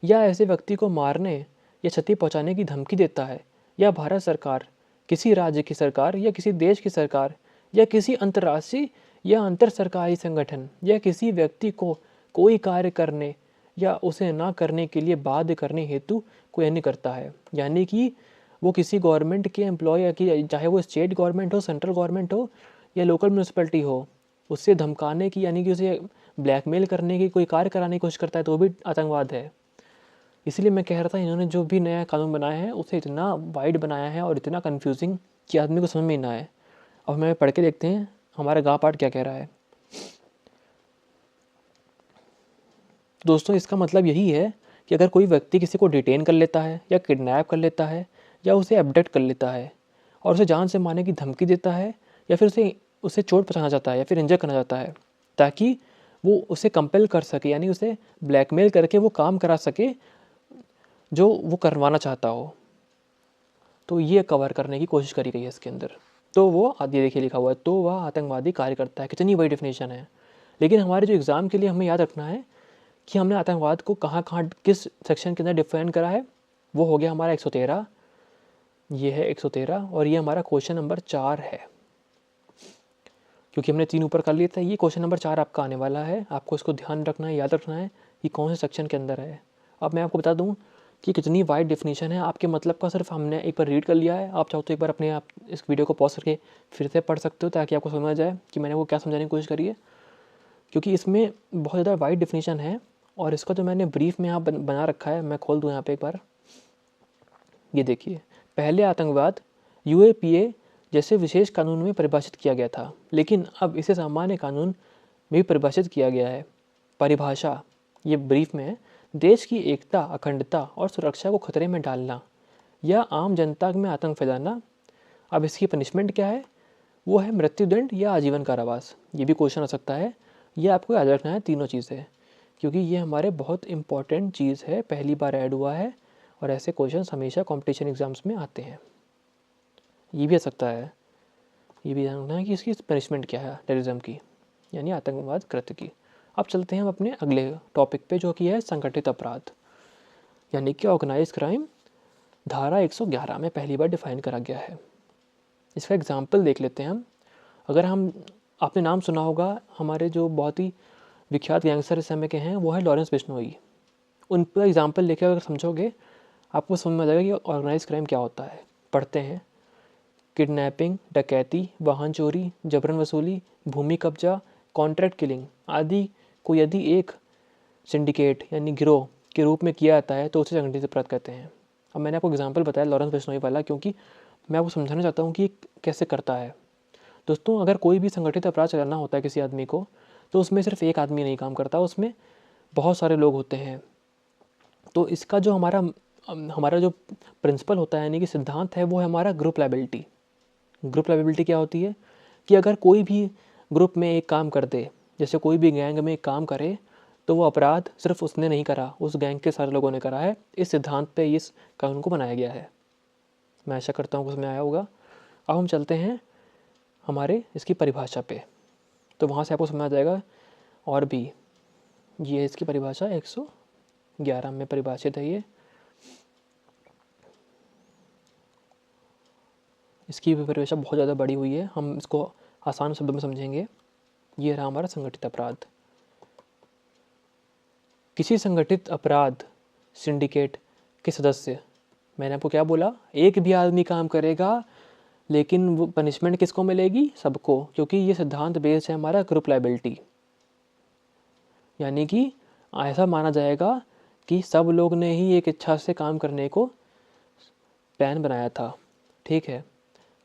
या ऐसे व्यक्ति को मारने या क्षति पहुंचाने की धमकी देता है, या भारत सरकार, किसी राज्य की सरकार या किसी देश की सरकार या किसी अंतर्राष्ट्रीय या अंतर सरकारी संगठन या किसी व्यक्ति को कोई कार्य करने या उसे ना करने के लिए बाध्य करने हेतु कोई अन्य करता है। यानी कि वो किसी गवर्नमेंट के एम्प्लॉय की, चाहे वो स्टेट गवर्नमेंट हो, सेंट्रल गवर्नमेंट हो या लोकल म्यूनसिपैलिटी हो, उससे धमकाने की यानी कि उसे ब्लैकमेल करने की, कोई कार्य कराने की कोशिश करता है तो वो भी आतंकवाद है। इसलिए मैं कह रहा था इन्होंने जो भी नया कानून बनाया है उसे इतना वाइड बनाया है और इतना कंफ्यूजिंग कि आदमी को समझ में ही ना आए। अब हमें पढ़ के देखते हैं हमारा गा पाठ क्या कह रहा है। दोस्तों इसका मतलब यही है कि अगर कोई व्यक्ति किसी को डिटेन कर लेता है या किडनैप कर लेता है या उसे एब्डक्ट कर लेता है और उसे जान से मारने की धमकी देता है या फिर उसे चोट पहुंचाना चाहता है या फिर इंजर करना चाहता है ताकि वो उसे कंपेल कर सके, यानी उसे ब्लैकमेल करके वो काम करा सके जो वो करवाना चाहता हो, तो ये कवर करने की कोशिश करी गई है इसके अंदर। तो वो आदि देखिए लिखा हुआ है, तो वह आतंकवादी कार्य करता है। कितनी बड़ी डेफिनेशन है। लेकिन हमारे जो एग्ज़ाम के लिए हमें याद रखना है कि हमने आतंकवाद को कहाँ कहाँ किस सेक्शन के अंदर डिफाइन करा है। वो हो गया हमारा 113, ये है 113 और ये हमारा क्वेश्चन नंबर 4 है। क्योंकि हमने 3 ऊपर कर लिया था, ये क्वेश्चन नंबर 4 आपका आने वाला है। आपको इसको ध्यान रखना है, याद रखना है कि कौन से सेक्शन के अंदर है। अब मैं आपको बता दूं कि कितनी वाइड डेफिनेशन है, आपके मतलब का सिर्फ हमने एक बार रीड कर लिया है। आप चाहो तो एक बार अपने आप इस वीडियो को पॉज करके फिर से पढ़ सकते हो ताकि आपको समझ जाए कि मैंने वो क्या समझाने की कोशिश करी है। क्योंकि इसमें बहुत ज़्यादा वाइड डेफिनेशन है और इसका जो मैंने ब्रीफ में यहाँ बना रखा है, मैं खोल दूँ यहाँ पर एक बार। ये देखिए, पहले आतंकवाद UAPA जैसे विशेष कानून में परिभाषित किया गया था, लेकिन अब इसे सामान्य कानून में भी परिभाषित किया गया है। परिभाषा ये ब्रीफ में है, देश की एकता, अखंडता और सुरक्षा को खतरे में डालना या आम जनता में आतंक फैलाना। अब इसकी पनिशमेंट क्या है, वो है मृत्युदंड या आजीवन कारावास। ये भी क्वेश्चन आ सकता है, ये आपको याद रखना है तीनों चीज़ें, क्योंकि ये हमारे बहुत इंपॉर्टेंट चीज़ है, पहली बार ऐड हुआ है और ऐसे क्वेश्चन हमेशा कॉम्पिटिशन एग्जाम्स में आते हैं। ये भी आ सकता है, ये भी जानना है कि इसकी पनिशमेंट क्या है टेररिज्म की, यानी आतंकवाद कृत्य की। अब चलते हैं हम अपने अगले टॉपिक पे जो कि है संगठित अपराध, यानी कि ऑर्गेनाइज क्राइम। धारा 111 में पहली बार डिफाइन करा गया है। इसका एग्जाम्पल देख लेते हैं हम। अगर आपने नाम सुना होगा, हमारे जो बहुत ही विख्यात गैंगस्टर इस समय के हैं वो है लॉरेंस बिश्नोई। उन पर एग्जाम्पल लेकर अगर समझोगे आपको समझ में आ जाएगा कि ऑर्गेनाइज क्राइम क्या होता है। पढ़ते हैं, किडनैपिंग, डकैती, वाहन चोरी, जबरन वसूली, भूमि कब्जा, कॉन्ट्रैक्ट किलिंग आदि को यदि एक सिंडिकेट यानी गिरोह के रूप में किया जाता है तो उसे संगठित अपराध कहते हैं। अब मैंने आपको एग्जांपल बताया लॉरेंस बिश्नोई वाला, क्योंकि मैं आपको समझाना चाहता हूँ कि कैसे करता है। दोस्तों, अगर कोई भी संगठित अपराध चलाना होता है किसी आदमी को, तो उसमें सिर्फ एक आदमी नहीं काम करता, उसमें बहुत सारे लोग होते हैं। तो इसका जो हमारा जो प्रिंसिपल होता है, यानी कि सिद्धांत है, वो है हमारा ग्रुप लायबिलिटी। ग्रुप लायबिलिटी क्या होती है कि अगर कोई भी ग्रुप में एक काम कर दे, जैसे कोई भी गैंग में एक काम करे, तो वो अपराध सिर्फ उसने नहीं करा, उस गैंग के सारे लोगों ने करा है। इस सिद्धांत पे इस कानून को बनाया गया है। मैं आशा करता हूँ कि उसमें आया होगा। अब हम चलते हैं हमारे इसकी परिभाषा पे, तो वहाँ से आपको समझ आ जाएगा। और भी ये इसकी परिभाषा 111 में परिभाषित है। ये इसकी भी परिभाषा बहुत ज़्यादा बड़ी हुई है, हम इसको आसान शब्दों में समझेंगे। ये रहा हमारा संगठित अपराध। किसी संगठित अपराध सिंडिकेट के सदस्य, मैंने आपको क्या बोला, एक भी आदमी काम करेगा, लेकिन वो पनिशमेंट किसको मिलेगी? सबको, क्योंकि ये सिद्धांत बेस्ड है हमारा ग्रुप लायबिलिटी। यानी कि ऐसा माना जाएगा कि सब लोग ने ही एक इच्छा से काम करने को प्लान बनाया था। ठीक है।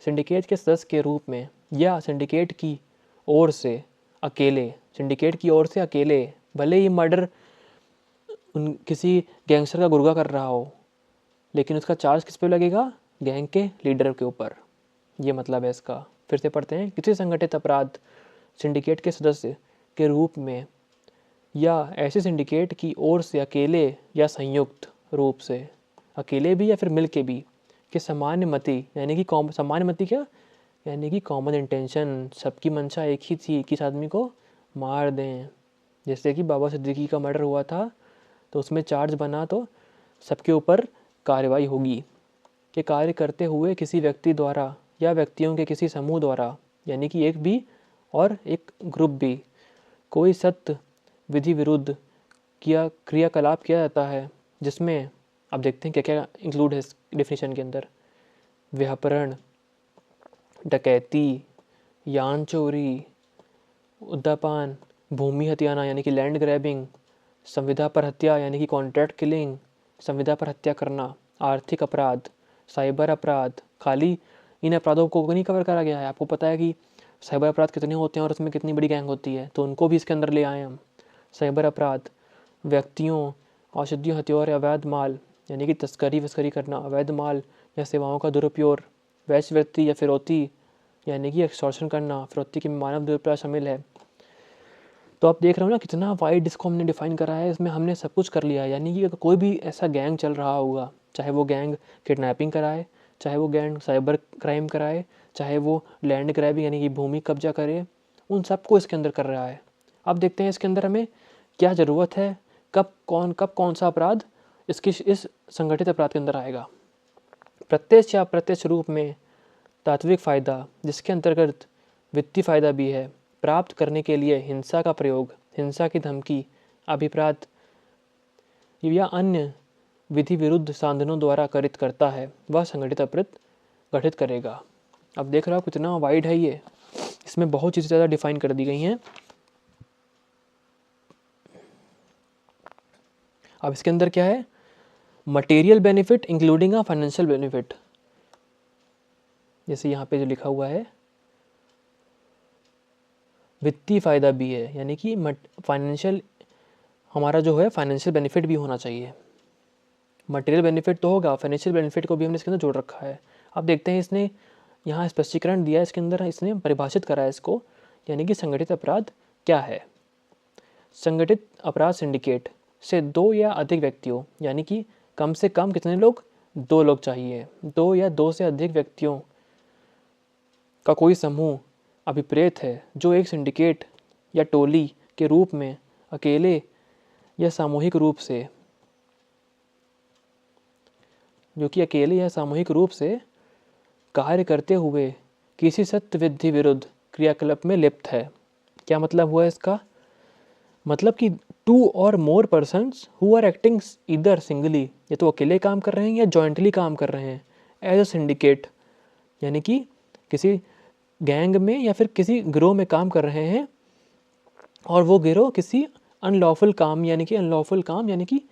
सिंडिकेट के सदस्य के रूप में या सिंडिकेट की ओर से अकेले, भले ही मर्डर किसी गैंगस्टर का गुर्गा कर रहा हो, लेकिन उसका चार्ज किस पे लगेगा? गैंग के लीडर के ऊपर। ये मतलब है इसका। फिर से पढ़ते हैं। किसी संगठित अपराध सिंडिकेट के सदस्य के रूप में या ऐसे सिंडिकेट की ओर से अकेले या संयुक्त रूप से, अकेले भी या फिर मिल के भी, कि सामान्य मति, यानी कि सामान्य मति क्या, यानी कि कॉमन इंटेंशन, सबकी मंशा एक ही थी कि इस आदमी को मार दें। जैसे कि बाबा सिद्दीकी का मर्डर हुआ था, तो उसमें चार्ज बना तो सबके ऊपर कार्रवाई होगी। कि कार्य करते हुए किसी व्यक्ति द्वारा या व्यक्तियों के किसी समूह द्वारा, यानी कि एक भी और एक ग्रुप भी, कोई सत्य विधि विरुद्ध क्रियाकलाप किया जाता है, जिसमें अब देखते हैं क्या क्या इंक्लूड है इस डेफिनेशन के अंदर। व्यापरण, डकैती, यान चोरी, उद्दापान, भूमि हत्याना यानी कि लैंड ग्रैबिंग, संविदा पर हत्या यानी कि कॉन्ट्रैक्ट किलिंग, संविदा पर हत्या करना, आर्थिक अपराध, साइबर अपराध। खाली इन अपराधों को नहीं कवर करा गया है, आपको पता है कि साइबर अपराध कितने होते हैं और उसमें कितनी बड़ी गैंग होती है, तो उनको भी इसके अंदर ले आए हम। साइबर अपराध, व्यक्तियों, औषधियों, हथियार, अवैध माल यानी कि तस्करी करना, अवैध माल या सेवाओं का दुरुपयोग, वैश्यवृत्ति या फिरौती यानी कि एक्सटॉर्शन करना, फिरौती के मानव दुरुपयोग शामिल है। तो आप देख रहे हो ना कितना वाइड इसको हमने डिफाइन करा है, इसमें हमने सब कुछ कर लिया है। यानी कि अगर कोई भी ऐसा गैंग चल रहा होगा, चाहे वो गैंग किडनैपिंग कराए, चाहे वो गैंग साइबर क्राइम कराए, चाहे वो लैंड ग्रैबिंग यानी कि भूमि कब्जा करे, उन सबको इसके अंदर कर रहा है। अब देखते हैं इसके अंदर हमें क्या ज़रूरत है, कब कौन सा अपराध इस संगठित अपराध के अंदर आएगा। प्रत्यक्ष या अप्रत्यक्ष रूप में तात्विक फ़ायदा, जिसके अंतर्गत वित्तीय फ़ायदा भी है, प्राप्त करने के लिए हिंसा का प्रयोग, हिंसा की धमकी, अभिप्रात या अन्य विधि विरुद्ध साधनों द्वारा कारित करता है, वह संगठित अपराध गठित करेगा। अब देख रहे हो कितना वाइड है ये, इसमें बहुत चीज़ें ज़्यादा डिफाइन कर दी गई हैं। अब इसके अंदर क्या है? Material benefit including a financial benefit, जैसे यहाँ पे जो लिखा हुआ है, वित्तीय फ़ायदा भी है, यानी कि फाइनेंशियल, हमारा जो है फाइनेंशियल बेनिफिट भी होना चाहिए। मटेरियल बेनिफिट तो होगा, फाइनेंशियल बेनिफिट को भी हमने इसके अंदर जोड़ रखा है। अब देखते हैं इसने यहाँ स्पष्टीकरण दिया है, इसके अंदर इसने परिभाषित करा है इसको, यानी कि संगठित अपराध क्या है। संगठित अपराध सिंडिकेट से दो या अधिक व्यक्तियों, यानी कि कम से कम कितने लोग? 2 लोग चाहिए। 2 या 2 से अधिक व्यक्तियों का कोई समूह अभिप्रेत है, जो एक सिंडिकेट या टोली के रूप में अकेले या सामूहिक रूप से कार्य करते हुए किसी सत्य विधि विरुद्ध क्रियाकलाप में लिप्त है। क्या मतलब हुआ इसका? मतलब कि 2 और more persons who are acting either singly, या तो अकेले काम कर रहे हैं या जॉइंटली काम कर रहे हैं एज अ सिंडिकेट, यानी कि किसी गैंग में या फिर किसी गिरोह में काम कर रहे हैं, और वो गिरोह किसी अनलॉफुल काम यानी कि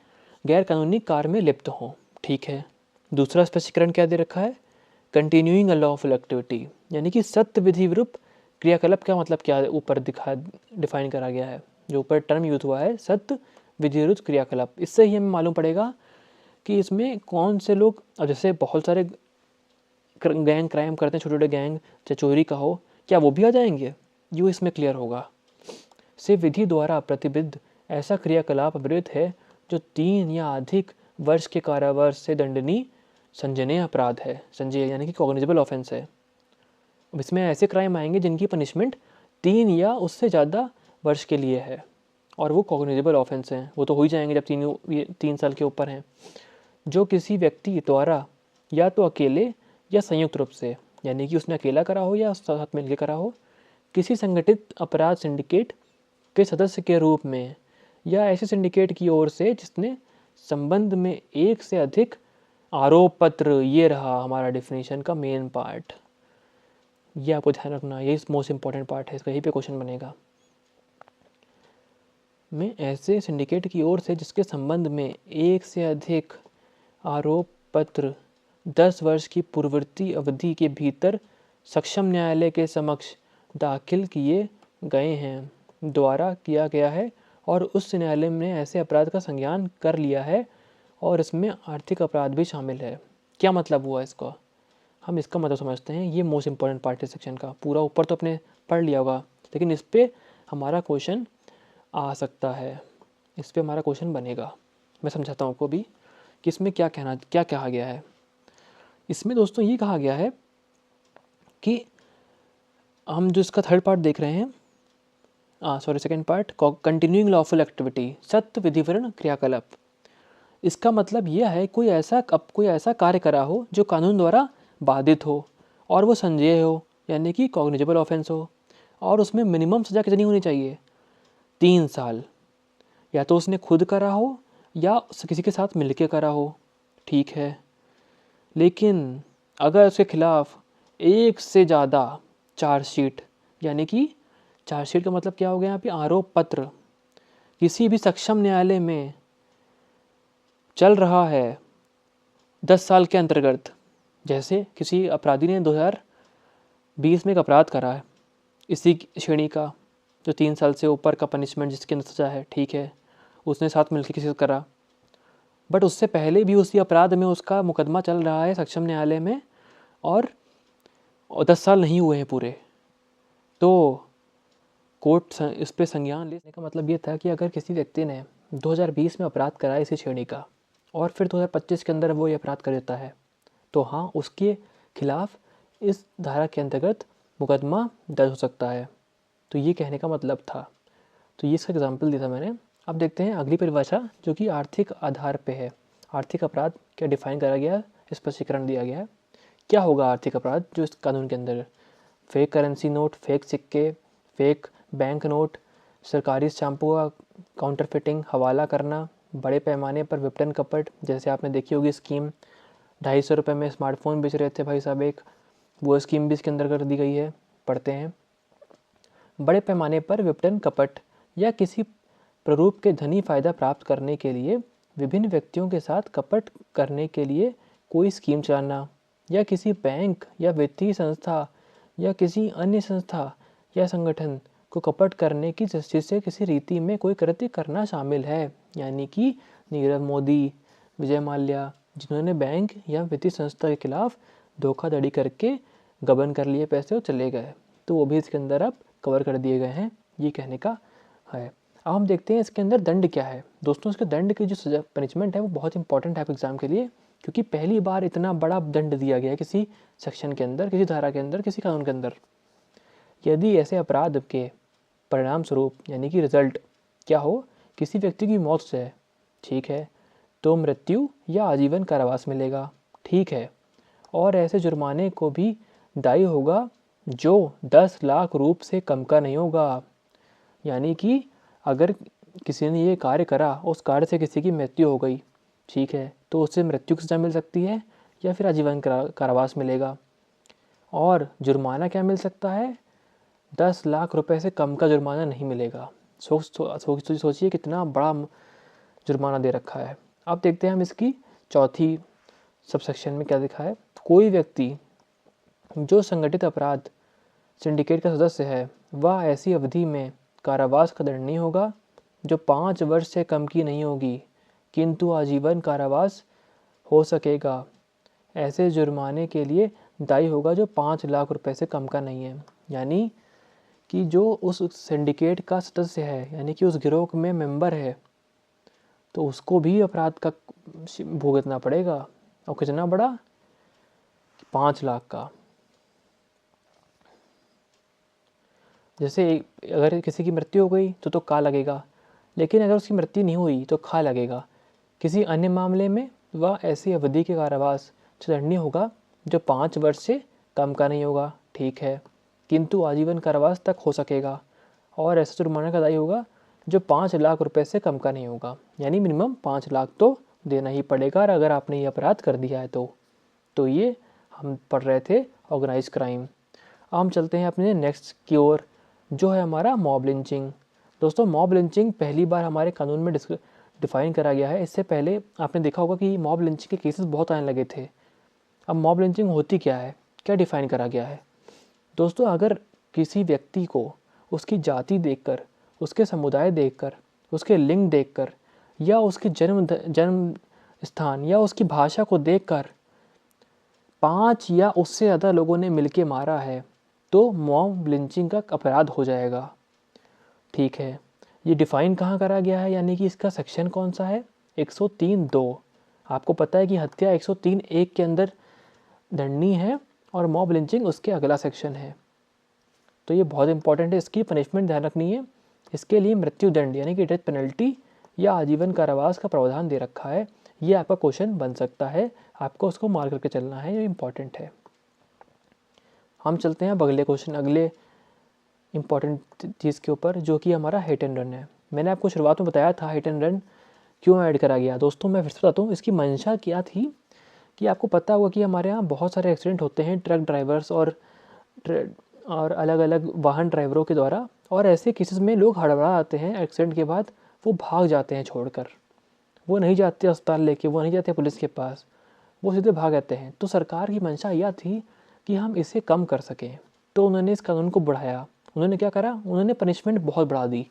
गैर कानूनी कार्य में लिप्त हों। ठीक है। दूसरा स्पष्टीकरण क्या दे रखा है कंटिन्यूइंग अ लॉफुल एक्टिविटी, यानी कि सत्य विधि विरुद्ध क्रियाकलाप का मतलब क्या ऊपर डिफाइन करा गया है, जो ऊपर टर्म यूज हुआ है सत्य विधि विरुद्ध क्रियाकलाप। इससे ही हमें मालूम पड़ेगा कि इसमें कौन से लोग, अब जैसे बहुत सारे गैंग क्राइम करते हैं, छोटे छोटे गैंग, चाहे चोरी का हो, क्या वो भी आ जाएंगे, ये इसमें क्लियर होगा। से विधि द्वारा प्रतिबद्ध ऐसा क्रियाकलाप विरुद्ध है जो 3 या अधिक वर्ष के कारावास से दंडनीय संज्ञेय अपराध है। संज्ञेय यानी कि कॉग्निजेबल ऑफेंस है। अब इसमें ऐसे क्राइम आएंगे जिनकी पनिशमेंट 3 या उससे ज़्यादा वर्ष के लिए है, और वो कॉग्निजेबल ऑफेंस हैं। वो तो हो ही जाएंगे जब 3 साल के ऊपर हैं। जो किसी व्यक्ति द्वारा या तो अकेले या संयुक्त रूप से, यानी कि उसने अकेला करा हो या उसके साथ मिलकर करा हो, किसी संगठित अपराध सिंडिकेट के सदस्य के रूप में, या ऐसे सिंडिकेट की ओर से जिसने संबंध में एक से अधिक आरोप पत्र, ये रहा हमारा डेफिनेशन का मेन पार्ट। ये आपको ध्यान रखना, ये मोस्ट इंपॉर्टेंट पार्ट है, इसका यही पे क्वेश्चन बनेगा। में ऐसे सिंडिकेट की ओर से जिसके संबंध में एक से अधिक आरोप पत्र 10 वर्ष की पूर्ववर्ती अवधि के भीतर सक्षम न्यायालय के समक्ष दाखिल किए गए हैं, द्वारा किया गया है, और उस न्यायालय ने ऐसे अपराध का संज्ञान कर लिया है, और इसमें आर्थिक अपराध भी शामिल है। क्या मतलब हुआ इसका, हम इसका मतलब समझते हैं। ये मोस्ट इंपॉर्टेंट पार्ट है सेक्शन का। पूरा ऊपर तो आपने पढ़ लिया होगा, लेकिन इस पर हमारा क्वेश्चन आ सकता है, इस पर हमारा क्वेश्चन बनेगा। मैं समझाता हूँ आपको भी कि इसमें क्या कहा गया है। इसमें दोस्तों ये कहा गया है कि हम जो इसका थर्ड पार्ट देख रहे हैं, second part, continuing lawful activity, सत्य विधिवरण क्रियाकलाप। इसका मतलब यह है कोई ऐसा कार्य करा हो जो कानून द्वारा बाधित हो, और वो संज्ञेय हो, यानी कि कॉग्निजेबल ऑफेंस हो, और उसमें मिनिमम सज़ा कितनी होनी चाहिए, 3 साल। या तो उसने खुद करा हो या किसी के साथ मिलके करा हो, ठीक है। लेकिन अगर उसके खिलाफ एक से ज़्यादा चार्जशीट, यानी कि चार्जशीट का मतलब क्या हो गया यहाँ पे, आरोप पत्र किसी भी सक्षम न्यायालय में चल रहा है 10 साल के अंतर्गत, जैसे किसी अपराधी ने 2020 में एक अपराध करा है इसी श्रेणी का, जो 3 साल से ऊपर का पनिशमेंट जिसके अंदर सजा है, ठीक है, उसने साथ मिलकर किसी से करा, बट उससे पहले भी उसी अपराध में उसका मुकदमा चल रहा है सक्षम न्यायालय में, और 10 साल नहीं हुए हैं पूरे, तो कोर्ट इस पर संज्ञान लेने का मतलब ये था कि अगर किसी व्यक्ति ने 2020 में अपराध करा इसी श्रेणी का, और फिर 2025 के अंदर वो ये अपराध कर देता है, तो हाँ, उसके खिलाफ इस धारा के अंतर्गत मुकदमा दर्ज हो सकता है। तो ये कहने का मतलब था। तो ये इसका एग्जाम्पल दिया था मैंने। अब देखते हैं अगली परिभाषा, जो कि आर्थिक आधार पे है। आर्थिक अपराध क्या डिफाइन करा गया, स्पष्टीकरण दिया गया है। क्या होगा आर्थिक अपराध जो इस कानून के अंदर, फेक करेंसी नोट, फेक सिक्के, फेक बैंक नोट, सरकारी स्टैंपों का काउंटरफिटिंग, हवाला करना, बड़े पैमाने पर विपणन कपट, जैसे आपने देखी होगी स्कीम, 250 रुपये में स्मार्टफोन बेच रहे थे भाई साहब एक, वो स्कीम भी इसके अंदर कर दी गई है, पढ़ते हैं। बड़े पैमाने पर विपणन कपट या किसी प्ररूप के धनी फायदा प्राप्त करने के लिए विभिन्न व्यक्तियों के साथ कपट करने के लिए कोई स्कीम चलाना, या किसी बैंक या वित्तीय संस्था या किसी अन्य संस्था या संगठन को कपट करने की जिससे किसी रीति में कोई कृत्य करना शामिल है। यानी कि नीरव मोदी, विजय माल्या, जिन्होंने बैंक या वित्तीय संस्था के खिलाफ धोखाधड़ी करके गबन कर लिए पैसे और चले गए, तो वो भी इसके अंदर अब कवर कर दिए गए हैं, ये कहने का है। अब हम देखते हैं इसके अंदर दंड क्या है। दोस्तों, इसके दंड की जो सजा पनिशमेंट है वो बहुत इंपॉर्टेंट है एग्जाम के लिए, क्योंकि पहली बार इतना बड़ा दंड दिया गया है किसी सेक्शन के अंदर, किसी धारा के अंदर, किसी कानून के अंदर। यदि ऐसे अपराध के परिणाम स्वरूप, यानी कि रिजल्ट क्या हो, किसी व्यक्ति की मौत से है, ठीक है, तो मृत्यु या आजीवन कारावास मिलेगा, ठीक है, और ऐसे जुर्माने को भी दायी होगा जो 10 लाख रुपए से कम का नहीं होगा। यानी कि अगर किसी ने ये कार्य करा, उस कार्य से किसी की मृत्यु हो गई, ठीक है, तो उससे मृत्यु की सजा मिल सकती है या फिर आजीवन कारावास मिलेगा। और जुर्माना क्या मिल सकता है, 10 लाख रुपए से कम का जुर्माना नहीं मिलेगा। सोचिए कितना बड़ा जुर्माना दे रखा है। अब देखते हैं हम इसकी चौथी सबसेक्शन में क्या लिखा है। कोई व्यक्ति जो संगठित अपराध सिंडिकेट का सदस्य है वह ऐसी अवधि में कारावास का दंडनीय होगा जो 5 वर्ष से कम की नहीं होगी, किंतु आजीवन कारावास हो सकेगा। ऐसे जुर्माने के लिए दायी होगा जो 5 लाख रुपए से कम का नहीं है। यानी कि जो उस सिंडिकेट का सदस्य है, यानी कि उस गिरोह में मेंबर है, तो उसको भी अपराध का भुगतना पड़ेगा। और कितना बड़ा? 5 लाख का। जैसे अगर किसी की मृत्यु हो गई तो का लगेगा, लेकिन अगर उसकी मृत्यु नहीं हुई तो खा लगेगा। किसी अन्य मामले में वह ऐसी अवधि के कारावास से दंडनीय होगा जो 5 वर्ष से कम का नहीं होगा, ठीक है, किंतु आजीवन कारावास तक हो सकेगा। और ऐसा जुर्माना का दायी होगा जो 5 लाख रुपए से कम का नहीं होगा। यानी मिनिमम 5 लाख तो देना ही पड़ेगा और अगर आपने ये अपराध कर दिया है तो ये हम पढ़ रहे थे ऑर्गेनाइज क्राइम। अब हम चलते हैं अपने नेक्स्ट की ओर, जो है हमारा मॉब लिंचिंग। दोस्तों, मॉब लिंचिंग पहली बार हमारे कानून में डिफाइन करा गया है। इससे पहले आपने देखा होगा कि मॉब लिंचिंग के केसेस बहुत आने लगे थे। अब मॉब लिंचिंग होती क्या है, क्या डिफाइन करा गया है? दोस्तों, अगर किसी व्यक्ति को उसकी जाति देखकर, उसके समुदाय देखकर, उसके लिंग देखकर या उसके जन्म स्थान या उसकी भाषा को देखकर 5 या उससे ज़्यादा लोगों ने मिलके मारा है तो मॉब लिंचिंग का अपराध हो जाएगा, ठीक है। ये डिफ़ाइन कहाँ करा गया है, यानी कि इसका सेक्शन कौन सा है? 103(2). आपको पता है कि हत्या 103(1) के अंदर दंडनीय है और मॉब लिंचिंग उसके अगला सेक्शन है। तो ये बहुत इंपॉर्टेंट है, इसकी पनिशमेंट ध्यान रखनी है। इसके लिए मृत्युदंड यानी कि डेथ पेनल्टी या आजीवन कारावास का प्रावधान दे रखा है। ये आपका क्वेश्चन बन सकता है, आपको उसको मार्क करके चलना है, ये इंपॉर्टेंट है। हम चलते हैं अब अगले क्वेश्चन, अगले इम्पॉर्टेंट चीज़ के ऊपर, जो कि हमारा हिट एंड रन है। मैंने आपको शुरुआत में बताया था हिट एंड रन क्यों ऐड करा गया। दोस्तों, मैं फिर से बताता हूँ इसकी मंशा क्या थी। कि आपको पता होगा कि हमारे यहाँ बहुत सारे एक्सीडेंट होते हैं ट्रक ड्राइवर्स और अलग अलग वाहन ड्राइवरों के द्वारा, और ऐसे केसेस में लोग हड़बड़ा आते हैं एक्सीडेंट के बाद, वो भाग जाते हैं छोड़कर, वो नहीं जाते अस्पताल लेके, वो नहीं जाते पुलिस के पास, वो सीधे भाग जाते हैं। तो सरकार की मंशा यह थी कि हम इसे कम कर सकें, तो उन्होंने इस कानून को बढ़ाया। उन्होंने क्या करा, उन्होंने पनिशमेंट बहुत बढ़ा दी।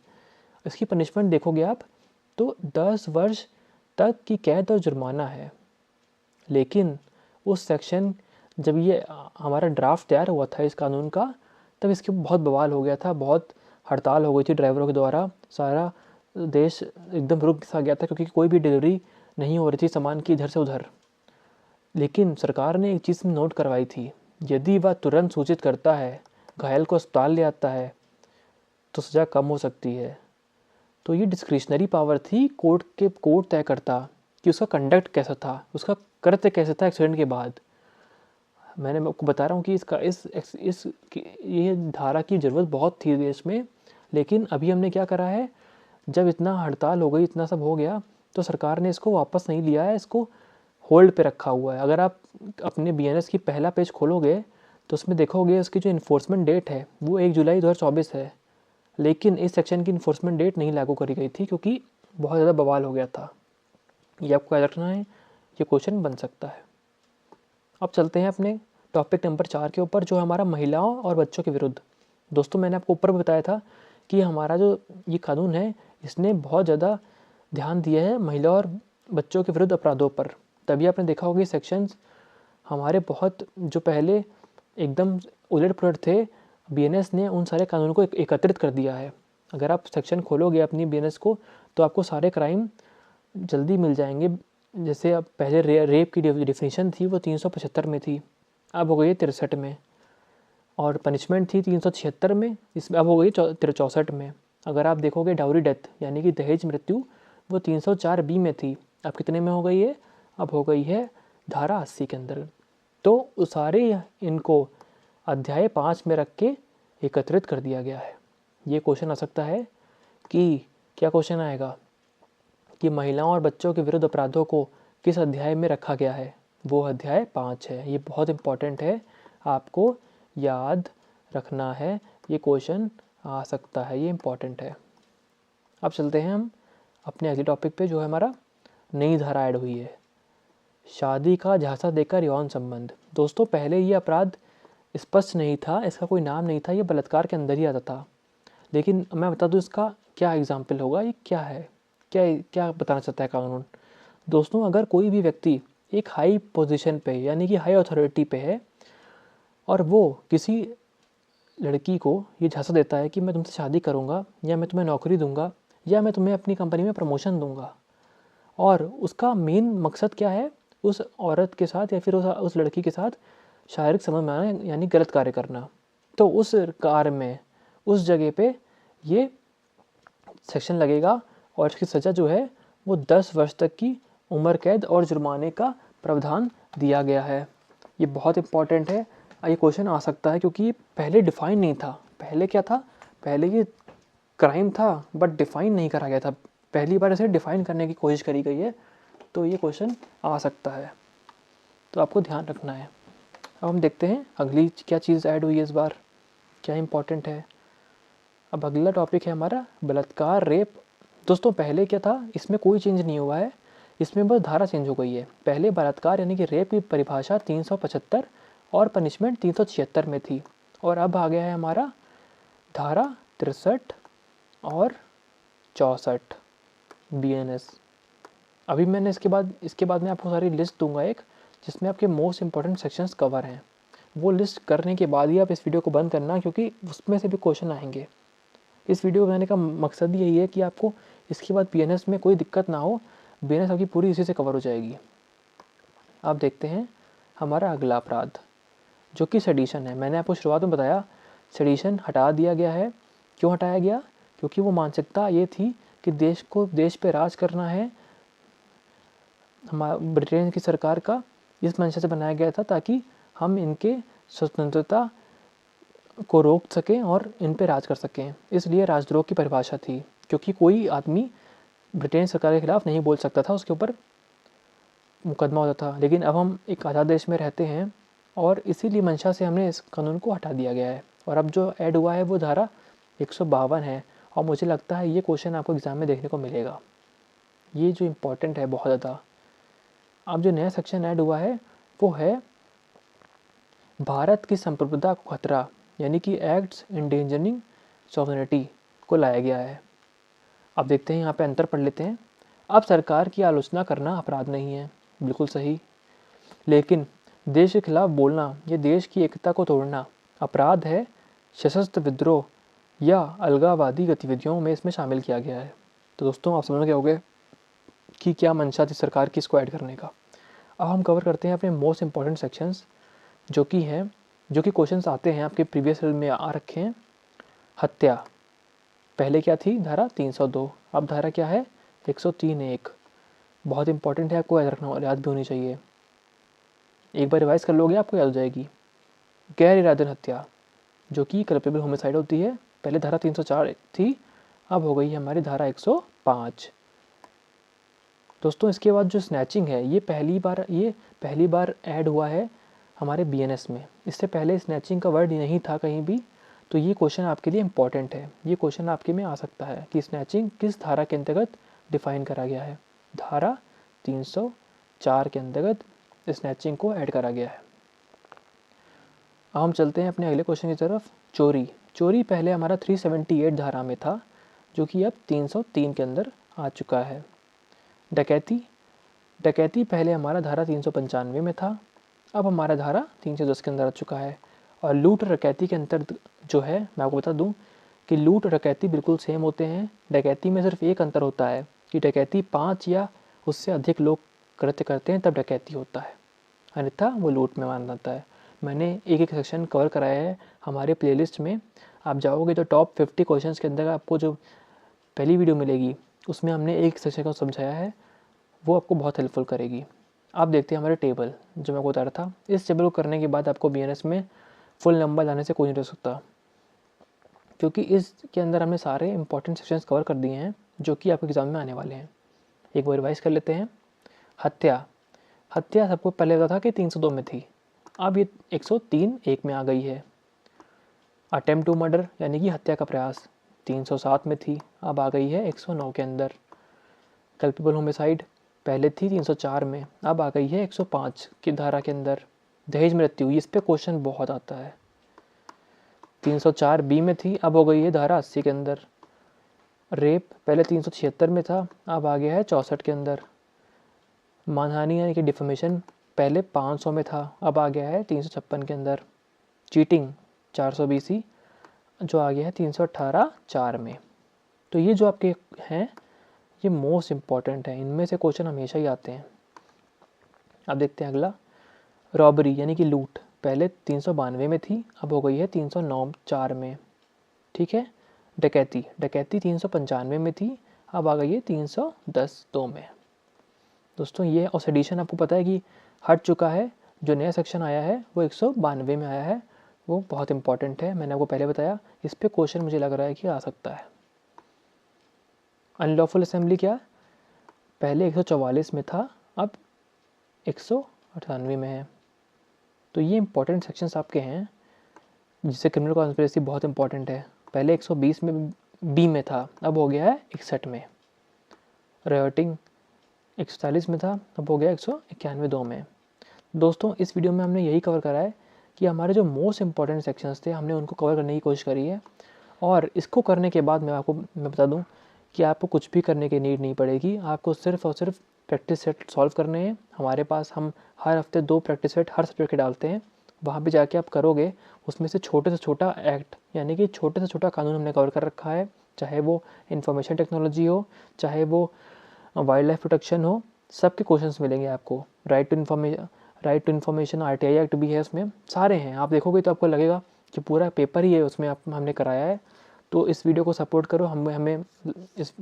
इसकी पनिशमेंट देखोगे आप तो 10 वर्ष तक की कैद और जुर्माना है। लेकिन उस सेक्शन जब ये हमारा ड्राफ्ट तैयार हुआ था इस कानून का, तब इसके बहुत बवाल हो गया था, बहुत हड़ताल हो गई थी ड्राइवरों के द्वारा। सारा देश एकदम रुक सा गया था क्योंकि कोई भी डिलीवरी नहीं हो रही थी सामान की इधर से उधर। लेकिन सरकार ने एक चीज़ नोट करवाई थी, यदि वह तुरंत सूचित करता है, घायल को अस्पताल ले आता है, तो सज़ा कम हो सकती है। तो ये डिस्क्रिशनरी पावर थी कोर्ट तय करता कि उसका कंडक्ट कैसा था, उसका कृत्य कैसा था एक्सीडेंट के बाद। मैंने आपको बता रहा हूँ कि ये धारा की ज़रूरत बहुत थी देश में, लेकिन अभी हमने क्या करा है, जब इतना हड़ताल हो गई, इतना सब हो गया, तो सरकार ने इसको वापस नहीं लिया है, इसको होल्ड पे रखा हुआ है। अगर आप अपने BNS की पहला पेज खोलोगे तो उसमें देखोगे उसकी जो इन्फोर्समेंट डेट है वो 1 जुलाई 2024 है, लेकिन इस सेक्शन की इन्फोर्समेंट डेट नहीं लागू करी गई थी क्योंकि बहुत ज़्यादा बवाल हो गया था। ये आपको याद रखना है, ये क्वेश्चन बन सकता है। अब चलते हैं अपने टॉपिक नंबर 4 के ऊपर, जो है हमारा महिलाओं और बच्चों के विरुद्ध। दोस्तों, मैंने आपको ऊपर बताया था कि हमारा जो ये कानून है इसने बहुत ज़्यादा ध्यान दिया है महिला और बच्चों के विरुद्ध अपराधों पर। तभी आपने देखा होगा सेक्शंस हमारे बहुत जो पहले एकदम उलट-पुलट थे, BNS ने उन सारे कानूनों को एकत्रित कर दिया है। अगर आप सेक्शन खोलोगे अपनी BNS को तो आपको सारे क्राइम जल्दी मिल जाएंगे। जैसे अब पहले रेप की डेफिनेशन थी वो 375 में थी, अब हो गई है 63 में, और पनिशमेंट थी 376 में, इसमें अब हो गई 64 में। अगर आप देखोगे डाउरी डेथ यानी कि दहेज मृत्यु, वो 304B में थी, अब कितने में हो गई है, अब हो गई है धारा 80 के अंदर। तो सारे इनको अध्याय 5 में रख के एकत्रित कर दिया गया है। ये क्वेश्चन आ सकता है कि क्या क्वेश्चन आएगा कि महिलाओं और बच्चों के विरुद्ध अपराधों को किस अध्याय में रखा गया है, वो अध्याय 5 है। ये बहुत इंपॉर्टेंट है, आपको याद रखना है, ये क्वेश्चन आ सकता है, ये इंपॉर्टेंट है। अब चलते हैं हम अपने अगले टॉपिक पे, जो है हमारा नई धारा ऐड हुई है, शादी का झांसा देकर यौन संबंध। दोस्तों, पहले ये अपराध स्पष्ट नहीं था, इसका कोई नाम नहीं था, ये बलात्कार के अंदर ही आता था। लेकिन मैं बता दूँ इसका क्या एग्जाम्पल होगा, ये क्या है, क्या क्या बताना चाहता है कानून। दोस्तों, अगर कोई भी व्यक्ति एक हाई पोजीशन पे यानी कि हाई अथॉरिटी पे है और वो किसी लड़की को ये झांसा देता है कि मैं तुमसे शादी करूँगा, या मैं तुम्हें नौकरी दूंगा, या मैं तुम्हें अपनी कंपनी में प्रमोशन दूंगा, और उसका मेन मकसद क्या है, उस औरत के साथ या फिर उस लड़की के साथ शारीरिक संबंध बनाना यानी गलत कार्य करना, तो उस कार्य में उस जगह पे ये सेक्शन लगेगा और इसकी सज़ा जो है वो 10 वर्ष तक की उम्र कैद और जुर्माने का प्रावधान दिया गया है। ये बहुत इंपॉर्टेंट है, ये क्वेश्चन आ सकता है क्योंकि पहले डिफाइन नहीं था। पहले क्या था, पहले ये क्राइम था बट डिफाइन नहीं करा गया था, पहली बार इसे डिफाइन करने की कोशिश करी गई है, तो ये क्वेश्चन आ सकता है, तो आपको ध्यान रखना है। अब हम देखते हैं अगली क्या चीज़ ऐड हुई है इस बार, क्या इंपॉर्टेंट है। अब अगला टॉपिक है हमारा बलात्कार, रेप। दोस्तों, पहले क्या था, इसमें कोई चेंज नहीं हुआ है, इसमें बस धारा चेंज हो गई है। पहले बलात्कार यानी कि रेप की परिभाषा 375 और पनिशमेंट 376 में थी, और अब आ गया है हमारा धारा 63 और 64 BNS। अभी मैंने इसके बाद मैं आपको सारी लिस्ट दूंगा एक, जिसमें आपके मोस्ट इंपॉर्टेंट सेक्शंस कवर हैं। वो लिस्ट करने के बाद ही आप इस वीडियो को बंद करना, क्योंकि उसमें से भी क्वेश्चन आएंगे। इस वीडियो बनाने का मकसद यही है कि आपको इसके बाद BNS में कोई दिक्कत ना हो, BNS आपकी पूरी इसी से कवर हो जाएगी। अब देखते हैं हमारा अगला अपराध, जो कि सेडिशन है। मैंने आपको शुरुआत में बताया सेडिशन हटा दिया गया है। क्यों हटाया गया, क्योंकि वो मानसिकता ये थी कि देश पे राज करना है, हमारा ब्रिटेन की सरकार का इस मंशा से बनाया गया था ताकि हम इनके स्वतंत्रता को रोक सकें और इन पे राज कर सकें। इसलिए राजद्रोह की परिभाषा थी, क्योंकि कोई आदमी ब्रिटेन सरकार के खिलाफ नहीं बोल सकता था, उसके ऊपर मुकदमा होता था। लेकिन अब हम एक आज़ाद देश में रहते हैं और इसीलिए मंशा से हमने इस कानून को हटा दिया गया है। और अब जो ऐड हुआ है वो धारा 152 है, और मुझे लगता है ये क्वेश्चन आपको एग्ज़ाम में देखने को मिलेगा, ये जो इम्पोर्टेंट है बहुत ज़्यादा। अब जो नया सेक्शन ऐड हुआ है वो है भारत की संप्रभुता को खतरा, यानी कि एक्ट्स इंडेंजरिंग सॉवरेनिटी को लाया गया है। अब देखते हैं यहाँ पे अंतर पढ़ लेते हैं। अब सरकार की आलोचना करना अपराध नहीं है, बिल्कुल सही, लेकिन देश के खिलाफ बोलना या देश की एकता को तोड़ना अपराध है। सशस्त्र विद्रोह या अलगाववादी गतिविधियों में इसमें शामिल किया गया है। तो दोस्तों, आप समझ गए होंगे कि क्या मंशा थी सरकार की इसको ऐड करने का। अब हम कवर करते हैं अपने मोस्ट इंपॉर्टेंट सेक्शंस, जो कि क्वेश्चंस आते हैं आपके प्रीवियस ईयर में आ रखे हैं। हत्या, पहले क्या थी, धारा 302, अब धारा क्या है, 103(1). बहुत इंपॉर्टेंट है, आपको याद रखना, याद भी होनी चाहिए। एक बार रिवाइज कर लोगे आपको याद हो जाएगी। गैर इरादतन हत्या, जो कि कल्पेबल होमिसाइड होती है, पहले धारा 304 थी, अब हो गई है हमारी धारा 105। दोस्तों, इसके बाद जो स्नैचिंग है ये पहली बार ऐड हुआ है हमारे BNS में। इससे पहले स्नैचिंग का वर्ड नहीं था कहीं भी, तो ये क्वेश्चन आपके लिए इम्पॉर्टेंट है। ये क्वेश्चन आपके में आ सकता है कि स्नैचिंग किस धारा के अंतर्गत डिफाइन करा गया है। धारा 304 के अंतर्गत स्नैचिंग को ऐड करा गया है। अब हम चलते हैं अपने अगले क्वेश्चन की तरफ। चोरी पहले हमारा 378 धारा में था, जो कि अब 303 के अंदर आ चुका है। डकैती पहले हमारा धारा 395 में था, अब हमारा धारा 310 के अंदर आ चुका है। और लूट डकैती के अंतर जो है, मैं आपको बता दूं कि लूट डकैती बिल्कुल सेम होते हैं। डकैती में सिर्फ एक अंतर होता है कि डकैती 5 या उससे अधिक लोग कृत्य करते हैं तब डकैती होता है, अन्यथा वो लूट में माना जाता है। मैंने एक सेक्शन कवर कराया है हमारे प्लेलिस्ट में, आप जाओगे तो टॉप 50 क्वेश्चंस के अंदर आपको जो पहली वीडियो मिलेगी उसमें हमने एक सेक्शन को समझाया है, वो आपको बहुत हेल्पफुल करेगी। आप देखते हैं हमारे टेबल, जो मैं आपको बता रहा था। इस टेबल को करने के बाद आपको BNS में फुल नंबर लाने से कोई नहीं रोक सकता, क्योंकि इसके अंदर हमने सारे इंपॉर्टेंट सेक्शंस कवर कर दिए हैं जो कि आपके एग्जाम में आने वाले हैं। एक बार रिवाइज कर लेते हैं। हत्या सबको पहले पता था कि 302 में थी, अब ये 103(1) में आ गई है। अटेम्प्ट टू मर्डर यानी कि हत्या का प्रयास 307 में थी, अब आ गई है 109 के अंदर। कल्पेबल होमिसाइड पहले थी 304 में, अब आ गई है 105 की धारा के अंदर। दहेज मृत्यु, इस पे क्वेश्चन बहुत आता है, 304 बी में थी, अब हो गई है धारा 80 के अंदर। रेप पहले 376 में था, अब आ गया है 64 के अंदर। मानहानि यानी कि डिफेमेशन पहले 500 में था, अब आ गया है 356 के अंदर। चीटिंग 400 BC जो आ गया है 318 4 में। तो ये जो आपके हैं ये मोस्ट इम्पॉर्टेंट है, इनमें से क्वेश्चन हमेशा ही आते हैं। अब देखते हैं अगला, रॉबरी यानी कि लूट पहले 392 में थी, अब हो गई है 309 4 में। ठीक है। डकैती 395 में थी, अब आ गई है 310 2 में। दोस्तों ये और सेडिशन आपको पता है कि हट चुका है, जो नया सेक्शन आया है वो 192 में आया है, वो बहुत इंपॉर्टेंट है, मैंने आपको पहले बताया। इस पे क्वेश्चन मुझे लग रहा है कि आ सकता है। अनलॉफुल असेंबली क्या, पहले 144 में था, अब 198 में है। तो ये इंपॉर्टेंट सेक्शंस आपके हैं, जिससे क्रिमिनल कॉन्स्पिरेसी बहुत इंपॉर्टेंट है। पहले 120 में बी में था, अब हो गया है 61 में। रायोटिंग 140 में था, अब हो गया 191 2 में। दोस्तों इस वीडियो में हमने यही कवर करा है कि हमारे जो मोस्ट इंपॉर्टेंट सेक्शंस थे हमने उनको कवर करने की कोशिश करी है। और इसको करने के बाद मैं बता दूं कि आपको कुछ भी करने की नीड नहीं पड़ेगी, आपको सिर्फ और सिर्फ प्रैक्टिस सेट सॉल्व करने हैं। हमारे पास हम हर हफ्ते 2 प्रैक्टिस सेट हर सब्जेक्ट के डालते हैं, वहाँ पे जाके आप करोगे, उसमें से छोटा एक्ट यानी कि छोटे से छोटा कानून हमने कवर कर रखा है, चाहे वो इंफॉर्मेशन टेक्नोलॉजी हो, चाहे वो वाइल्ड लाइफ प्रोटेक्शन हो, सबके क्वेश्चंस मिलेंगे आपको। Right to information RTI act भी है उसमें, सारे हैं। आप देखोगे तो आपको लगेगा कि पूरा पेपर ही है उसमें हमने कराया है। तो इस वीडियो को सपोर्ट करो, हमें इस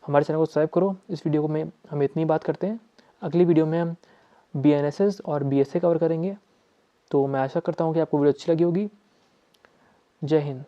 हमारे चैनल को सब्सक्राइब करो। इस वीडियो को हम इतनी बात करते हैं, अगली वीडियो में हम BNSS और BSA कवर करेंगे। तो मैं आशा करता हूँ कि आपको वीडियो अच्छी लगी होगी। जय हिंद।